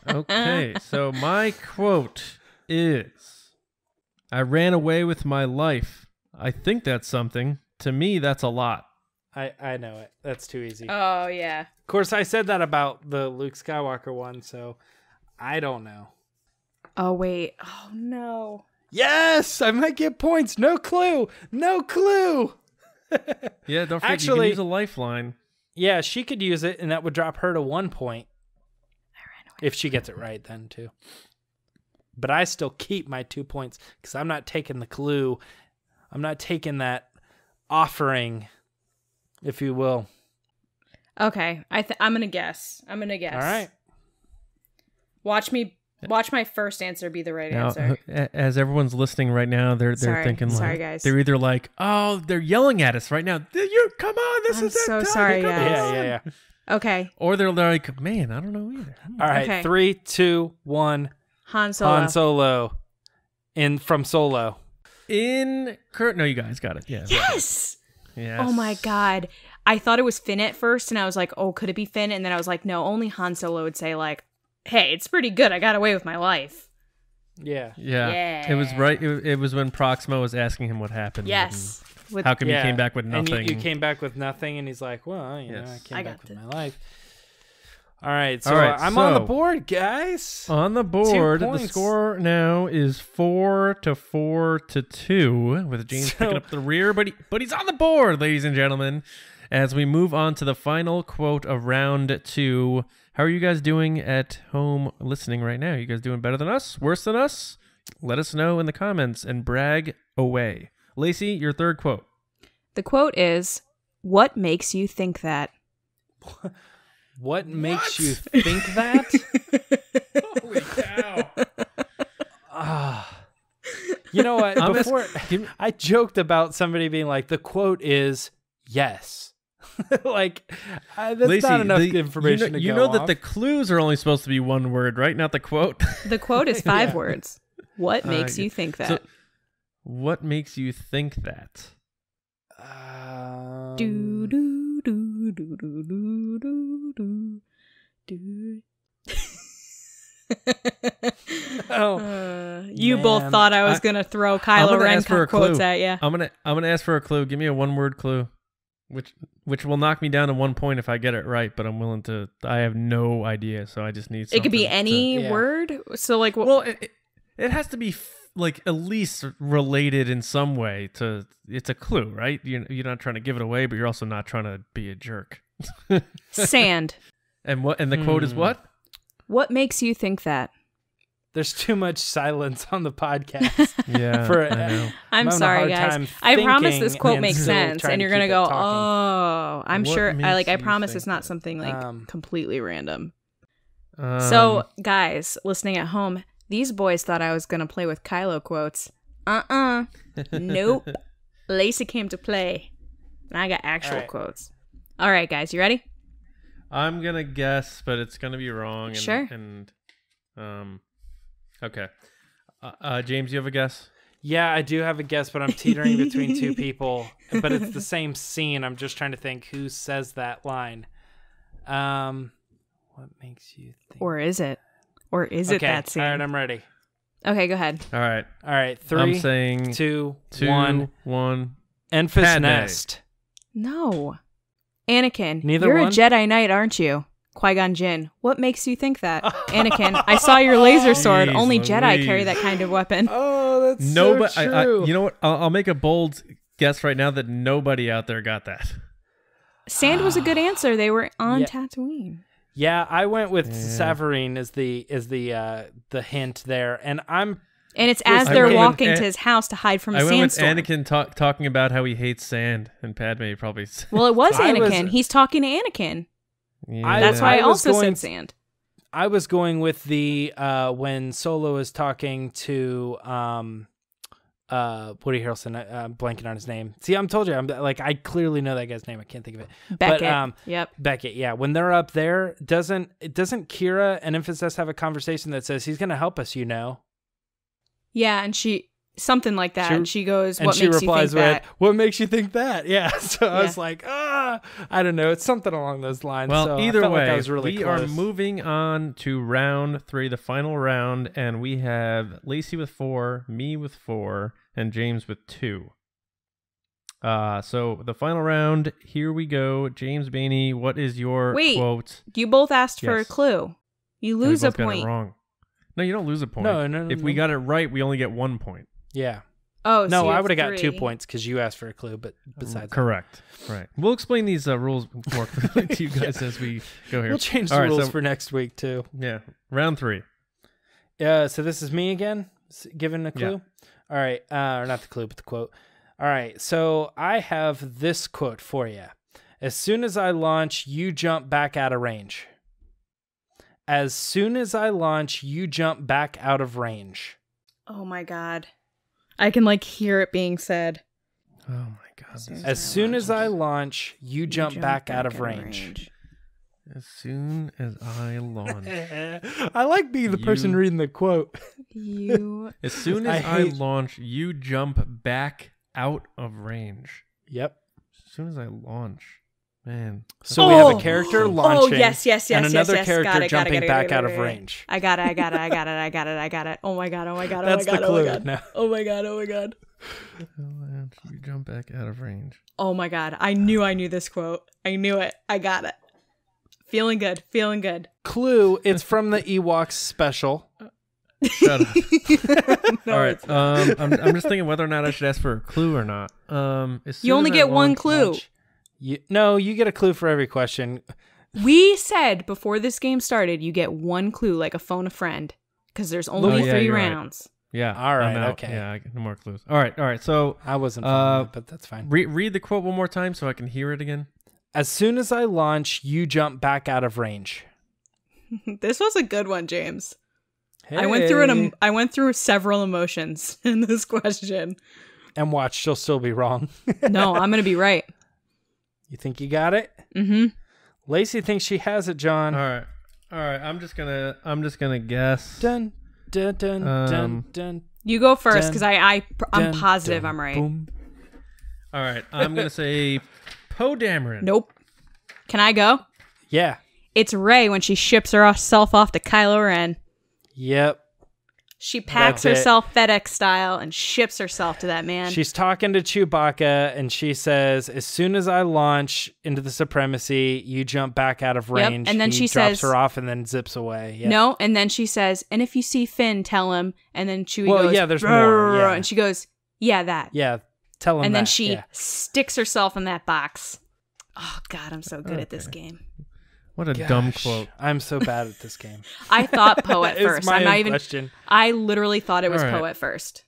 Okay, so my quote is, I ran away with my life. I think that's something. To me, that's a lot. I know it. That's too easy. Oh, yeah. Of course, I said that about the Luke Skywalker one, so I don't know. Oh, wait. Oh, no. Yes! I might get points. No clue. No clue. Yeah, don't forget, Actually, you can use a lifeline. Yeah, she could use it, and that would drop her to 1 point. If she gets it right, then, too. But I still keep my 2 points, because I'm not taking the clue. I'm not taking that offering, if you will. Okay. I'm going to guess. All right. Watch my first answer be the right Now, answer. as everyone's listening right now, they're thinking like, sorry, guys. They're either like, oh, they're yelling at us right now. You come on, this I'm is it. so Tony, sorry, come guys. on." Yeah. Okay. Or they're like, man, I don't know either. All right, Okay. 3, 2, 1. Han Solo. Han Solo. From Solo. No, you guys got it. Yeah. Yes! Yes. Oh my god. I thought it was Finn at first, and I was like, oh, could it be Finn? And then I was like, no, only Han Solo would say, like, hey, it's pretty good. I got away with my life. Yeah. Yeah. It was right. It was when Proximo was asking him what happened. Yes. and How come you came back with nothing? And you came back with nothing, and he's like, well, you know, I came back with it. my life. All right, so I'm so on the board, guys. On the board, 2 the points. score now is 4-4-2, with James picking up the rear, but he's on the board, ladies and gentlemen. As we move on to the final quote of round 2, how are you guys doing at home listening right now? You guys doing better than us? Worse than us? Let us know in the comments and brag away. Lacey, your third quote. The quote is, what makes you think that? What makes you think that? Holy cow. You know what? Before I joked about somebody being like, the quote is yes. Like, that's Lacey, not enough information to go You know that off. the clues are only supposed to be one word, right? Not the quote. The quote is 5 words. What makes you think that? So, what makes you think that? Do do do do do do do do. You both thought I was gonna throw Kylo Ren quotes at you. I'm gonna ask for a clue. Give me a 1-word clue, which will knock me down to 1 point if I get it right. But I'm willing to. I have no idea, so I just need. It could be any word. So like, well, it has to be like at least related in some way to. It's a clue, right? You're not trying to give it away, but you're also not trying to be a jerk. Sand. And the quote is what? What makes you think that? There's too much silence on the podcast. Yeah, I know. I'm sorry, guys. I promise this quote makes sense, and you're gonna go, "Oh, I'm sure." I promise it's not something like completely random. So, guys, listening at home, these boys thought I was gonna play with Kylo quotes. Nope. Lacey came to play, and I got actual quotes. All right, guys, you ready? I'm gonna guess, but it's gonna be wrong. And, Sure. Okay. James, you have a guess? Yeah, I do have a guess, but I'm teetering between two people. But it's the same scene. I'm just trying to think who says that line. What makes you think? Or is it? Or is it that scene? All right, I'm ready. Okay, go ahead. All right. 3, I'm saying 2, 1. Enfys Padme. Nest. No. Anakin, Neither you're one? a Jedi Knight, aren't you? Qui-Gon Jinn, what makes you think that? Anakin, I saw your laser sword. Jeez Only Jedi Louise. carry that kind of weapon. Oh, that's No, so but true. you know what? I'll make a bold guess right now that nobody out there got that. Sand was a good answer. They were on Tatooine. Yeah, I went with Savarine as the hint there, and it's as they're walking to his house to hide from a I went with sandstorm. Anakin talking about how he hates sand, and Padme probably. Well, it was Anakin. He's talking to Anakin. Yeah. That's why I also said sand. I was going with the when Solo is talking to Woody Harrelson. I'm blanking on his name. See, I'm told you. I clearly know that guy's name. I can't think of it. Beckett. But, Yep. Beckett. Yeah. When they're up there, doesn't Kira and Enfys Nest have a conversation that says he's going to help us? You know. Yeah, and something like that. And she goes, and "What she makes you replies think that?" What makes you think that? Yeah. So I was like, I don't know. It's something along those lines. Well, so either I felt way, like I was really we close. are moving on to round 3, the final round, and we have Lacey with 4, me with 4, and James with 2. So the final round, here we go. James Bainey, what is your quote? You both asked for a clue. You lose we a both got point. it wrong. No, you don't lose a point. No. If we got it right, we only get 1 point. Yeah. Oh, no, so I would have got 3. 2 points because you asked for a clue, but besides Correct. Right. We'll explain these rules more clearly to you guys as we go here. We'll change the rules for next week, too. Yeah. Round 3. So this is me again, given a clue? Yeah. All right. Or not the clue, but the quote. All right. So I have this quote for you. As soon as I launch, you jump back out of range. As soon as I launch, you jump back out of range. Oh my god. I can hear it being said. Oh my god. As soon as I launch, you jump back out of range. As soon as I launch. I like being the person reading the quote. As soon as I launch, you jump back out of range. Yep. As soon as I launch. Man. So we have a character launching. Oh, yes. And another yes. character jumping back out of range. I got it. Oh my god. That's the clue now. Oh my god. You jump back out of range. Oh my god. I knew this quote. I knew it. I got it. Feeling good. Clue, it's from the Ewoks special. Shut up. All right. I'm just thinking whether or not I should ask for a clue or not. You only get one clue. You get a clue for every question. We said before this game started, you get one clue, like a phone a friend, because there's only 3 rounds. Right. Yeah. All right. Okay. Yeah. I get no more clues. All right. So I wasn't following it, but that's fine. Read the quote one more time so I can hear it again. As soon as I launch, you jump back out of range. This was a good one, James. Hey. I went through several emotions in this question. And watch, she'll still be wrong. No, I'm gonna be right. You think you got it? Mm-hmm. Lacey thinks she has it, John. All right. I'm just gonna guess. Dun dun dun dun dun. You go first, because I'm positive I'm right. Boom. All right. I'm gonna say Poe Dameron. Nope. Can I go? Yeah. It's Rey when she ships herself off to Kylo Ren. Yep. She packs herself FedEx style and ships herself to that man. She's talking to Chewbacca and she says, as soon as I launch into the Supremacy, you jump back out of range. Yep. And then he she drops says, her off and then zips away. Yep. No, and then she says, and if you see Finn, tell him. And then Chewie goes, yeah, there's more. Yeah. And she goes, yeah, that. Yeah, tell him and that. then she sticks herself in that box. Oh, God, I'm so good at this game. What a dumb quote. I'm so bad at this game. I thought Poe at first. My I'm not even. question. I literally thought it was Poe at first.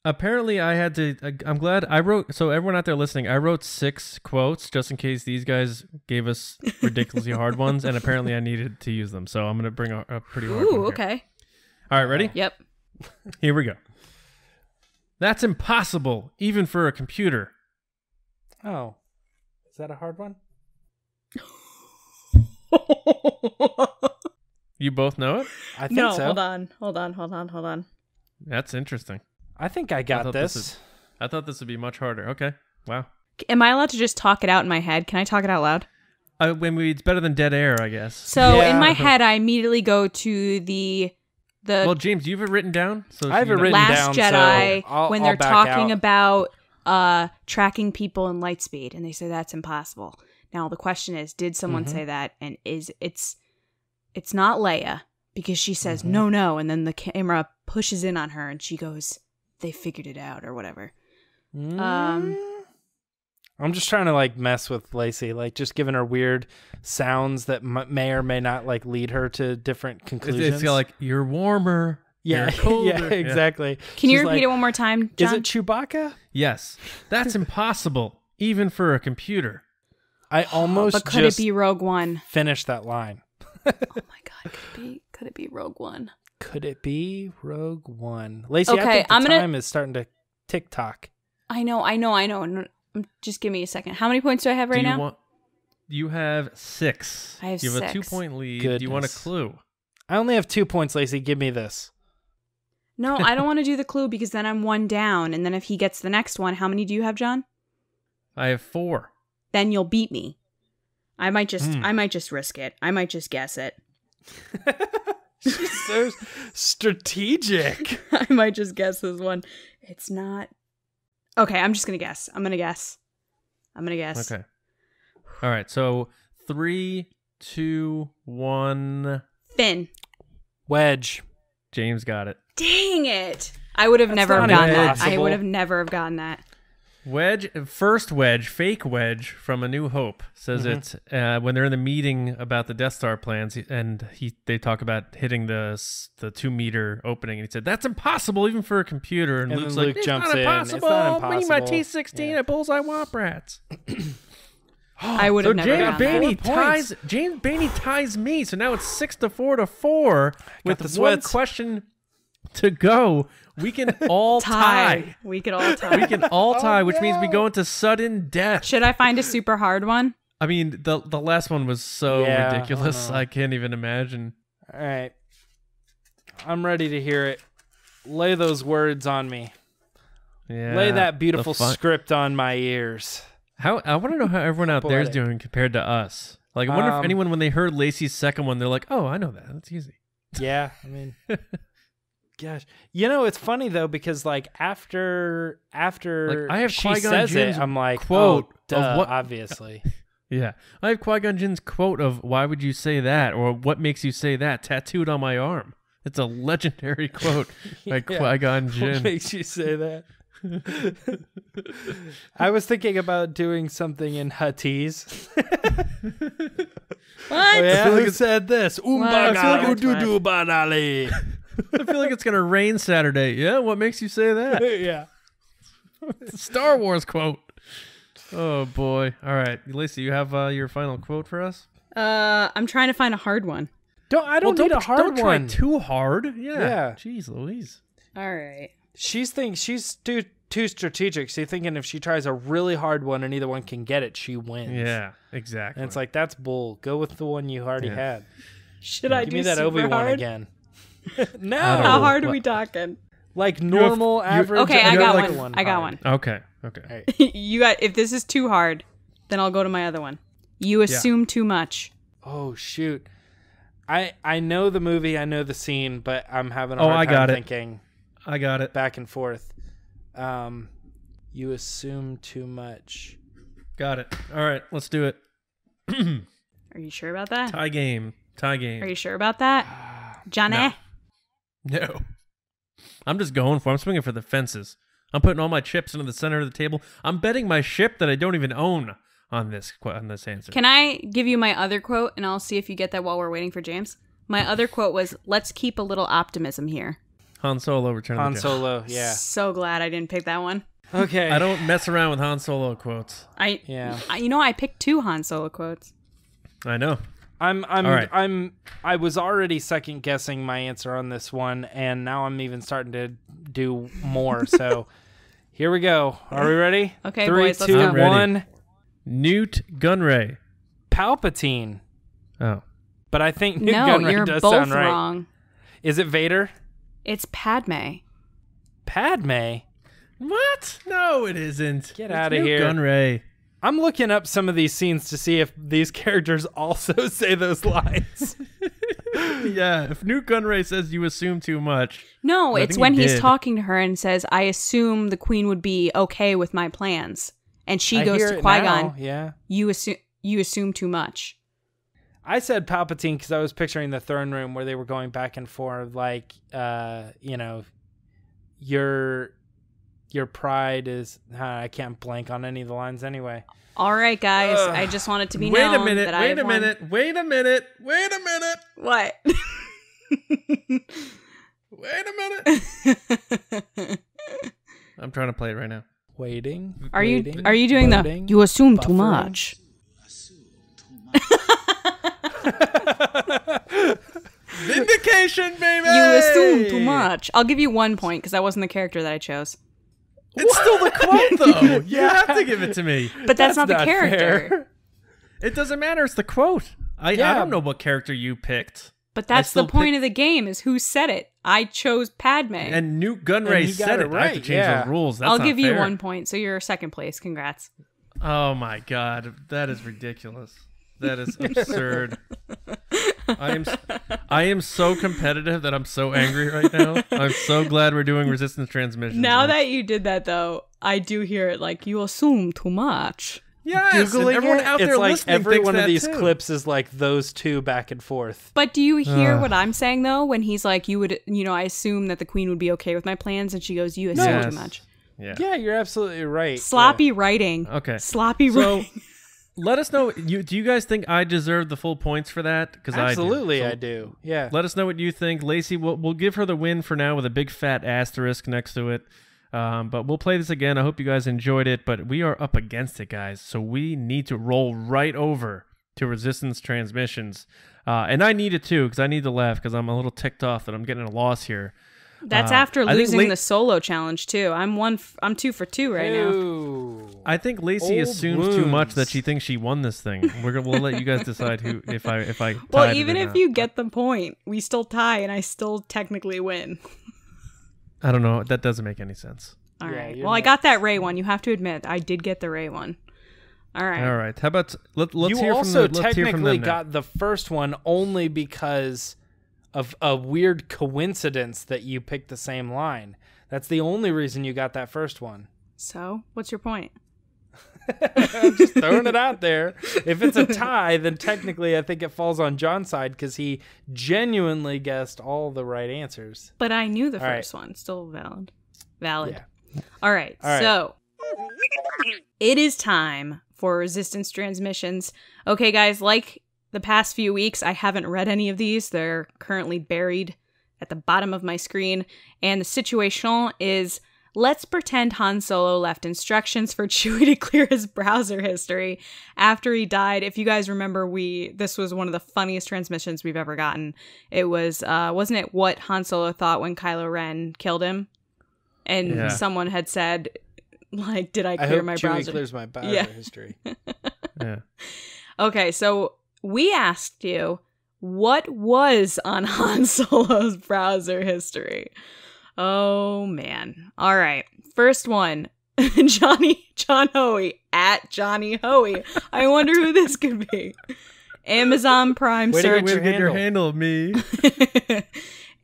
Apparently, I had to. I'm glad I wrote. So everyone out there listening, I wrote 6 quotes just in case these guys gave us ridiculously hard ones, and apparently I needed to use them. So I'm gonna bring a pretty hard one. Ooh, okay. All right, ready? Yep. Here we go. That's impossible, even for a computer. Oh, is that a hard one? You both know it? I think so. Hold on. That's interesting. I think I got this. I thought this would be much harder. Okay. Wow. Am I allowed to just talk it out in my head? Can I talk it out loud? It's better than dead air, I guess. So in my head, I immediately go to the. Well, James, you have it written down. So I have it written Last down. Jedi, so when they're talking about tracking people in light speed, and they say that's impossible. Now the question is, did someone say that? And it's not Leia, because she says no, and then the camera pushes in on her, and she goes, "They figured it out," or whatever. I'm just trying to mess with Lacey, just giving her weird sounds that may or may not lead her to different conclusions. It's you're warmer. Yeah, you're colder. Yeah, exactly. Can you repeat it one more time, John? Is it Chewbacca? Yes. That's impossible, even for a computer. I almost but could it be Rogue One? Finished that line. Oh my God, could it be Rogue One? Could it be Rogue One? Lacey, okay, I think time is starting to tick-tock. I know. Just give me a second. How many points do I have right now? You have 6. I have You have 6. a 2-point lead. Goodness. Do you want a clue? I only have 2 points, Lacey. Give me this. No, I don't want to do the clue because then I'm 1 down. And then if he gets the next one, how many do you have, John? I have 4. Then you'll beat me. I might just risk it. I might just guess it. She's so strategic. I might just guess this one. It's not. Okay, I'm just going to guess. I'm going to guess. I'm gonna guess. Okay. All right. So 3, 2, 1. Finn. Wedge. James got it. Dang it! I would have never not gotten that. impossible. I would have never have gotten that. Wedge, first Wedge, fake Wedge from A New Hope says it's when they're in the meeting about the Death Star plans, and they talk about hitting the 2-meter opening, and he said that's impossible even for a computer. And Luke's then like, Luke jumps in. It's It's not not impossible. I need my impossible. T16 at Bullseye Womp Rats. I would have So never James gotten that. Bainey ties me. So now it's 6-4 with the one sweats. question to go. We can all tie. We could all tie. We can all tie, which means we go into sudden death. Should I find a super hard one? I mean, the last one was so Yeah, ridiculous. I can't even imagine. All right. I'm ready to hear it. Lay those words on me. Yeah, Lay that beautiful the fun- script on my ears. I want to know how everyone out there is Poetic. doing compared to us. Like, I wonder if anyone, when they heard Lacey's second one, they're like, "Oh, I know that. That's easy." Yeah, I mean, gosh, it's funny though because like after Like, I have she Qui-Gon says Jinn's it, I'm like, quote oh, duh, of what- obviously. Yeah, I have Qui-Gon Jinn's quote of "Why would you say that?" or "What makes you say that?" tattooed on my arm. It's a legendary quote by Qui-Gon Jinn. What makes you say that? I was thinking about doing something in Huttese. What? Oh, yeah, feel like who said this? I feel like it's Banali. I feel like it's gonna rain Saturday. Yeah, what makes you say that? Yeah. It's a Star Wars quote. Oh boy! All right, Lacey, you have your final quote for us? I'm trying to find a hard one. I don't need a hard don't try one. too hard. Yeah. Yeah. Jeez Louise. All right. She's too strategic. She's thinking if she tries a really hard one and neither one can get it, she wins. Yeah, exactly. And it's like, that's bull. Go with the one you already had. Should I Give do me that super Obi-Wan hard? again. No. How hard are we talking? Like normal, average. Okay, I you got have, one. like, I got hard. one. Okay. Right. You got. If this is too hard, then I'll go to my other one. You assume too much. Oh, shoot. I know the movie, I know the scene, but I'm having a Oh, hard I time got it. thinking I got it. back and forth. You assume too much. Got it. All right, let's do it. Are you sure about that? Tie game. Are you sure about that, Johnny? No. I'm just going for it. I'm swinging for the fences. I'm putting all my chips into the center of the table. I'm betting my ship that I don't even own on this answer. Can I give you my other quote, and I'll see if you get that while we're waiting for James? My other quote was, "Let's keep a little optimism here." Han Solo, Return of Han the Jedi. Solo, yeah. So glad I didn't pick that one. Okay. I don't mess around with Han Solo quotes. I picked 2 Han Solo quotes. I know. All right. I was already second guessing my answer on this one, and now I'm even starting to do more. So here we go. Are we ready? Okay, 3, boys, let's 2, go. I'm ready. 1. Newt Gunray. Palpatine. Oh. But I think Newt No, Gunray you're does both sound right. wrong. Is it Vader? It's Padme. Padme? What? No, it isn't. Get It's outta Newt here. Gunray. I'm looking up some of these scenes to see if these characters also say those lines. Yeah, if Newt Gunray says you assume too much. No, I it's think when he he's did. talking to her and says, "I assume the queen would be okay with my plans," and she I goes hear to it Qui-Gon. now, yeah. You assume too much. I said Palpatine because I was picturing the throne room where they were going back and forth, like, your pride is. I can't blank on any of the lines anyway. All right, guys. I just want it to be Wait known a minute. that I Wait have a won. minute. Wait a minute. Wait a minute. What? Wait a minute. I'm trying to play it right now. Waiting. Are you waiting, doing voting, the? You assume too buffering. much. Vindication, baby. You assume too much. I'll give you 1 point because that wasn't the character that I chose. It's still the quote, though. You have to give it to me. But that's not the not character. fair. It doesn't matter. It's the quote. I Yeah. don't know what character you picked. But that's the still point pick- of the game is who said it. I chose Padme. And Newt And Gunray he got said it it. I have to right, change yeah. those rules. That's I'll not give you fair. 1 point, so you're second place. Congrats. Oh my god, that is ridiculous. That is absurd. I am so competitive that I'm so angry right now. I'm so glad we're doing resistance transmission. Now that you did that, though, I do hear it like, you assume too much. Yes, and Googling everyone it, out there it's like listening every thinks one of that these too. clips is like those two back and forth. But do you hear what I'm saying though? When he's like, I assume that the queen would be okay with my plans, and she goes, "You assume Yes. too much." Yeah, you're absolutely right. Sloppy writing. Okay. Sloppy So, writing. let us know. Do you guys think I deserve the full points for that? Because Absolutely, I I do. Yeah. Let us know what you think. Lacey, we'll give her the win for now with a big fat asterisk next to it. But we'll play this again. I hope you guys enjoyed it. But we are up against it, guys. So we need to roll right over to Resistance Transmissions. And I need it too, because I need to laugh, because I'm a little ticked off that I'm getting a loss here. That's after I think losing the solo challenge too. I'm 2 for 2 right now. Ooh. I think Lacey Old assumes too much wounds. that she thinks she won this thing. We'll let you guys decide who if I Well, tied it even or if not. you get the point, we still tie, and I still technically win. I don't know. That doesn't make any sense. All Yeah, right. you're Well, I not- got that Ray one. You have to admit, I did get the Ray one. All right. All right. How about let's You hear from also let's hear from technically them now. got the first one only because of a weird coincidence that you picked the same line. That's the only reason you got that first one. So, what's your point? I'm just throwing it out there. If it's a tie, then technically I think it falls on John's side because he genuinely guessed all the right answers. But I knew the All right. first one. Still valid. Yeah. All right. All right. So, it is time for Resistance Transmissions. Okay, guys, like the past few weeks, I haven't read any of these. They're currently buried at the bottom of my screen. And the situational is, let's pretend Han Solo left instructions for Chewie to clear his browser history after he died. If you guys remember, this was one of the funniest transmissions we've ever gotten. It was, wasn't it what Han Solo thought when Kylo Ren killed him? And Yeah. someone had said, like, did I I clear hope my Chewie browser? clears my browser Yeah. history. Yeah. Okay, so we asked you, what was on Han Solo's browser history? Oh, man. All right. First one. John Hoey, at Johnny Hoey. I wonder who this could be. Amazon Prime Way to search. get Get your handle. handle of me.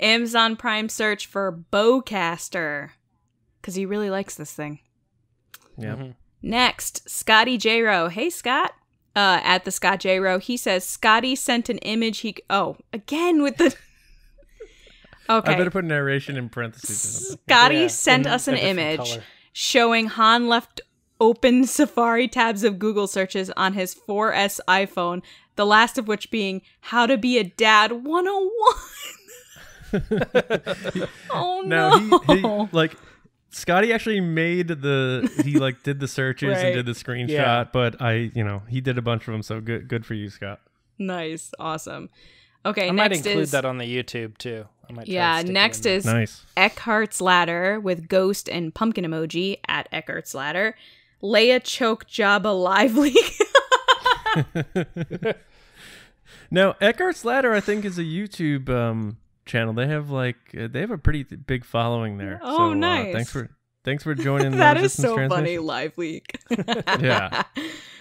Amazon Prime search for Bowcaster. Because he really likes this thing. Yeah. Mhm. Next, Scotty J. Rowe. Hey, Scott. At the Scott J. Rowe, he says Scotty sent an image. Again with the. Okay. I better put narration in parentheses. Scotty Yeah, sent in us a an different image color. showing Han left open Safari tabs of Google searches on his 4S iPhone, the last of which being How to Be a Dad 101. Oh, Now no. he Scotty actually made did the searches Right. and did the screenshot, Yeah. but he did a bunch of them, so good for you, Scott. Nice. Awesome. Okay, I might next include is... that on the YouTube too. I might try to Yeah, stick it next in is Nice. Eckhart's Ladder with ghost and pumpkin emoji at Eckhart's Ladder. Leia choke Jabba live leak. Now, Eckhart's Ladder, I think, is a YouTube channel. They have a pretty big following there. Oh, so, nice. Thanks for joining. That the is so Resistance funny. Transmission. Live leak. Yeah,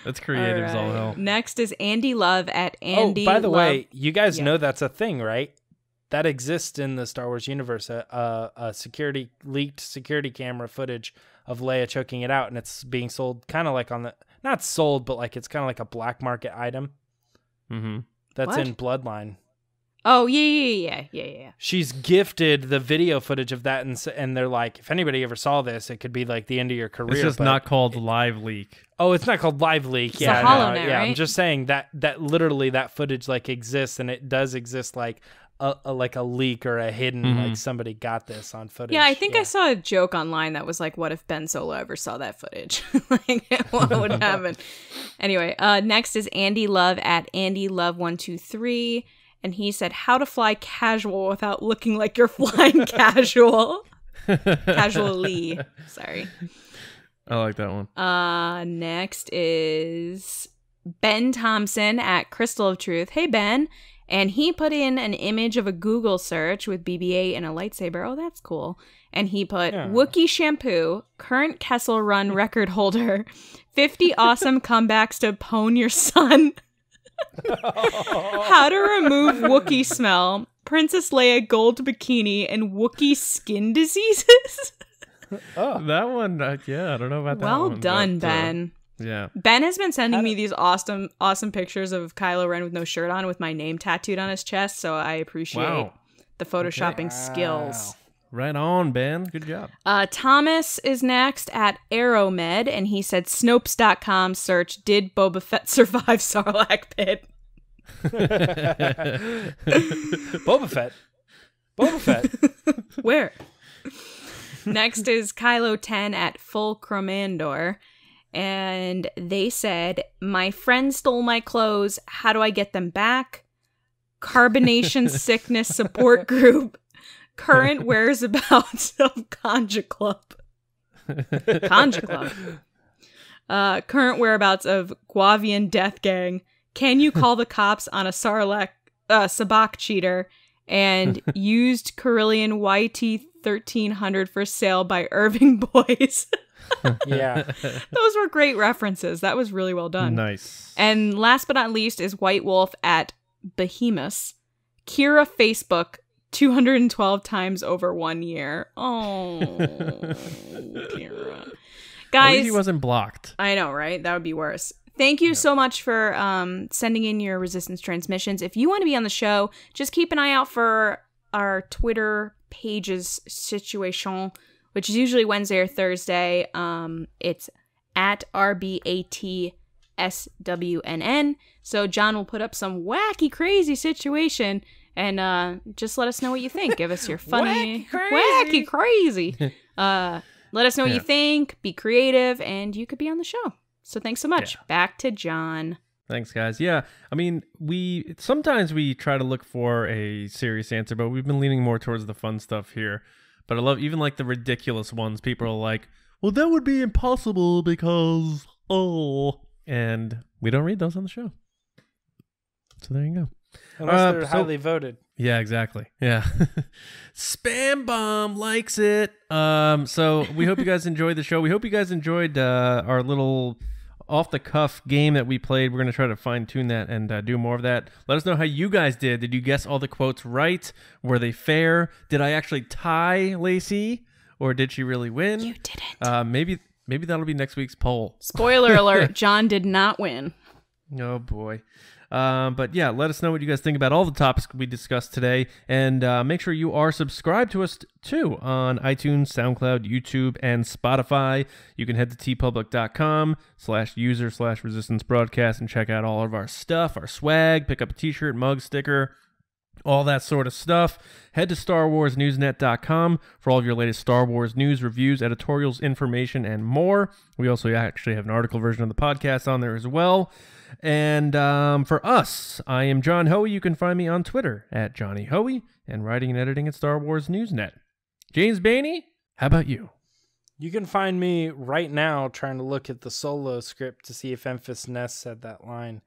that's creative as all All right. hell. Next is Andy Love at Andy. Oh, by the Love. way, you guys Yeah. know that's a thing, right? That exists in the Star Wars universe. A leaked security camera footage of Leia choking it out, and it's being sold kind of like not sold, but like it's kind of like a black market item. Mm-hmm. That's What? in Bloodline. Oh yeah. She's gifted the video footage of that, and they're like, if anybody ever saw this, it could be like the end of your career. It's just but- not called live leak. Oh, it's not called live leak. It's yeah, a no, HoloNet, yeah. I'm right? just saying that literally that footage like exists, and it does exist like a leak or a hidden like somebody got this on footage. Yeah, I think I saw a joke online that was like, "What if Ben Solo ever saw that footage? Like, what would happen?" Anyway, next is Andy Love at Andy Love 123. And he said, how to fly casual without looking like you're flying casual. Casually. Sorry. I like that one. Next is Ben Thompson at Crystal of Truth. Hey, Ben. And he put in an image of a Google search with BB-8 and a lightsaber. Oh, that's cool. And he put Wookiee shampoo, current Kessel Run record holder, 50 awesome comebacks to pwn your son. How to remove Wookiee smell, Princess Leia gold bikini, and Wookiee skin diseases. That one, I don't know about that one. Well done, but, Ben. Yeah. Ben has been sending me these awesome pictures of Kylo Ren with no shirt on with my name tattooed on his chest, so I appreciate the photoshopping skills. Right on, Ben. Good job. Thomas is next at Aeromed, and he said Snopes.com search, did Boba Fett survive Sarlacc pit? Boba Fett. Where? Next is Kylo 10 at Fulcromandor, and they said, my friend stole my clothes. How do I get them back? Carbonation sickness support group. Current whereabouts of Conja Club. Conja Club. Current whereabouts of Guavian Death Gang. Can you call the cops on a Sabak cheater? And used Carillion YT 1300 for sale by Irving Boys. Yeah. Those were great references. That was really well done. Nice. And last but not least is White Wolf at Behemoth. Kira Facebook 212 times over 1 year. Oh, Kira. At least Guys, he wasn't blocked. I know, right? That would be worse. Thank you so much for sending in your Resistance transmissions. If you want to be on the show, just keep an eye out for our Twitter pages situation, which is usually Wednesday or Thursday. It's at RBATSWNN. So John will put up some wacky, crazy situation, and just let us know what you think. Give us your funny, wacky, crazy. Let us know what you think. Be creative, and you could be on the show. So thanks so much. Yeah. Back to John. Thanks, guys. Yeah, I mean, sometimes we try to look for a serious answer, but we've been leaning more towards the fun stuff here. But I love even like the ridiculous ones. People are like, well, that would be impossible because, and we don't read those on the show. So there you go. Unless they're highly voted. Yeah, exactly. Yeah. Spam Bomb likes it. So we hope you guys enjoyed the show. We hope you guys enjoyed our little off-the-cuff game that we played. We're going to try to fine-tune that and do more of that. Let us know how you guys did. Did you guess all the quotes right? Were they fair? Did I actually tie Lacey? Or did she really win? You didn't. Maybe that'll be next week's poll. Spoiler alert, John did not win. Oh, boy. But yeah, let us know what you guys think about all the topics we discussed today. And make sure you are subscribed to us too on iTunes, SoundCloud, YouTube, and Spotify. You can head to tpublic.com/user/resistance broadcast and check out all of our stuff, our swag, pick up a t-shirt, mug, sticker, all that sort of stuff. Head to StarWarsNewsNet.com for all of your latest Star Wars news, reviews, editorials, information, and more. We also actually have an article version of the podcast on there as well. And for us, I am John œWho. You can find me on Twitter at JohnnyHoey and writing and editing at Star Wars Newsnet. James Bainey, how about you? You can find me right now trying to look at the Solo script to see if Memphis Ness said that line.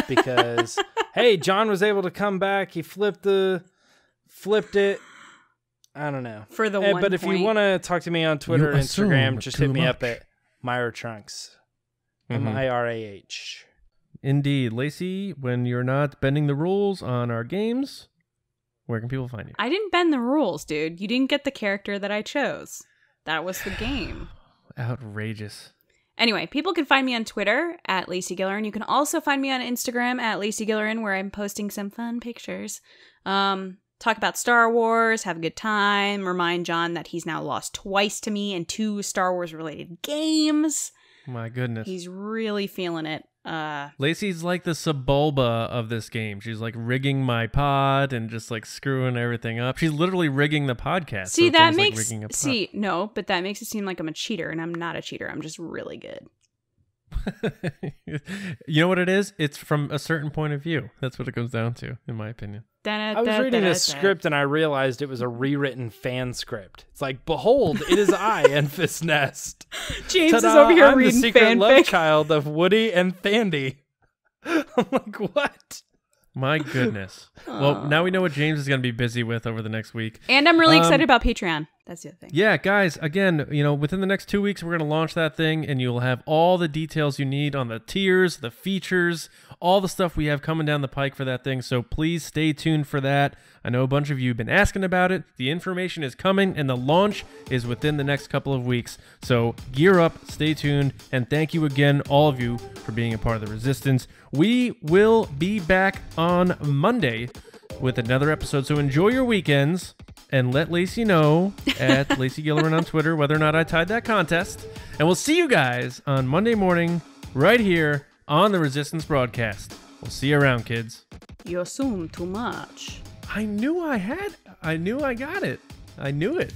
Because, hey, John was able to come back. He flipped it. I don't know. For the 1 But if you want to talk to me on Twitter and Instagram, just hit me up at Myra Trunks. MIRAH. Indeed. Lacey, when you're not bending the rules on our games, where can people find you? I didn't bend the rules, dude. You didn't get the character that I chose. That was the game. Outrageous. Anyway, people can find me on Twitter at Lacey Gillerin. You can also find me on Instagram at Lacey Gillerin, where I'm posting some fun pictures. Talk about Star Wars, have a good time, remind John that he's now lost twice to me in 2 Star Wars related games. My goodness. He's really feeling it. Lacey's like the Sebulba of this game. She's like rigging my pod and just like screwing everything up. She's literally rigging the podcast. See, so that makes no, but that makes it seem like I'm a cheater, and I'm not a cheater. I'm just really good. You know what it is? It's from a certain point of view. That's what it comes down to, in my opinion. I was reading a script and I realized it was a rewritten fan script. It's like, behold, it is I, Enfys Nest. James Ta-da, is over here I'm reading the secret love fanfic. child of Woody and Thandy. I'm like, what? My goodness. Well, now we know what James is going to be busy with over the next week. And I'm really excited about Patreon. That's the other thing. Yeah, guys, again, within the next 2 weeks, we're going to launch that thing, and you'll have all the details you need on the tiers, the features, all the stuff we have coming down the pike for that thing. So please stay tuned for that. I know a bunch of you have been asking about it. The information is coming, and the launch is within the next couple of weeks. So gear up, stay tuned, and thank you again, all of you, for being a part of the Resistance. We will be back on Monday with another episode. So enjoy your weekends. And let Lacey know at Lacey Gillerin on Twitter whether or not I tied that contest. And we'll see you guys on Monday morning right here on the Resistance broadcast. We'll see you around, kids. You assume too much. I knew I got it. I knew it.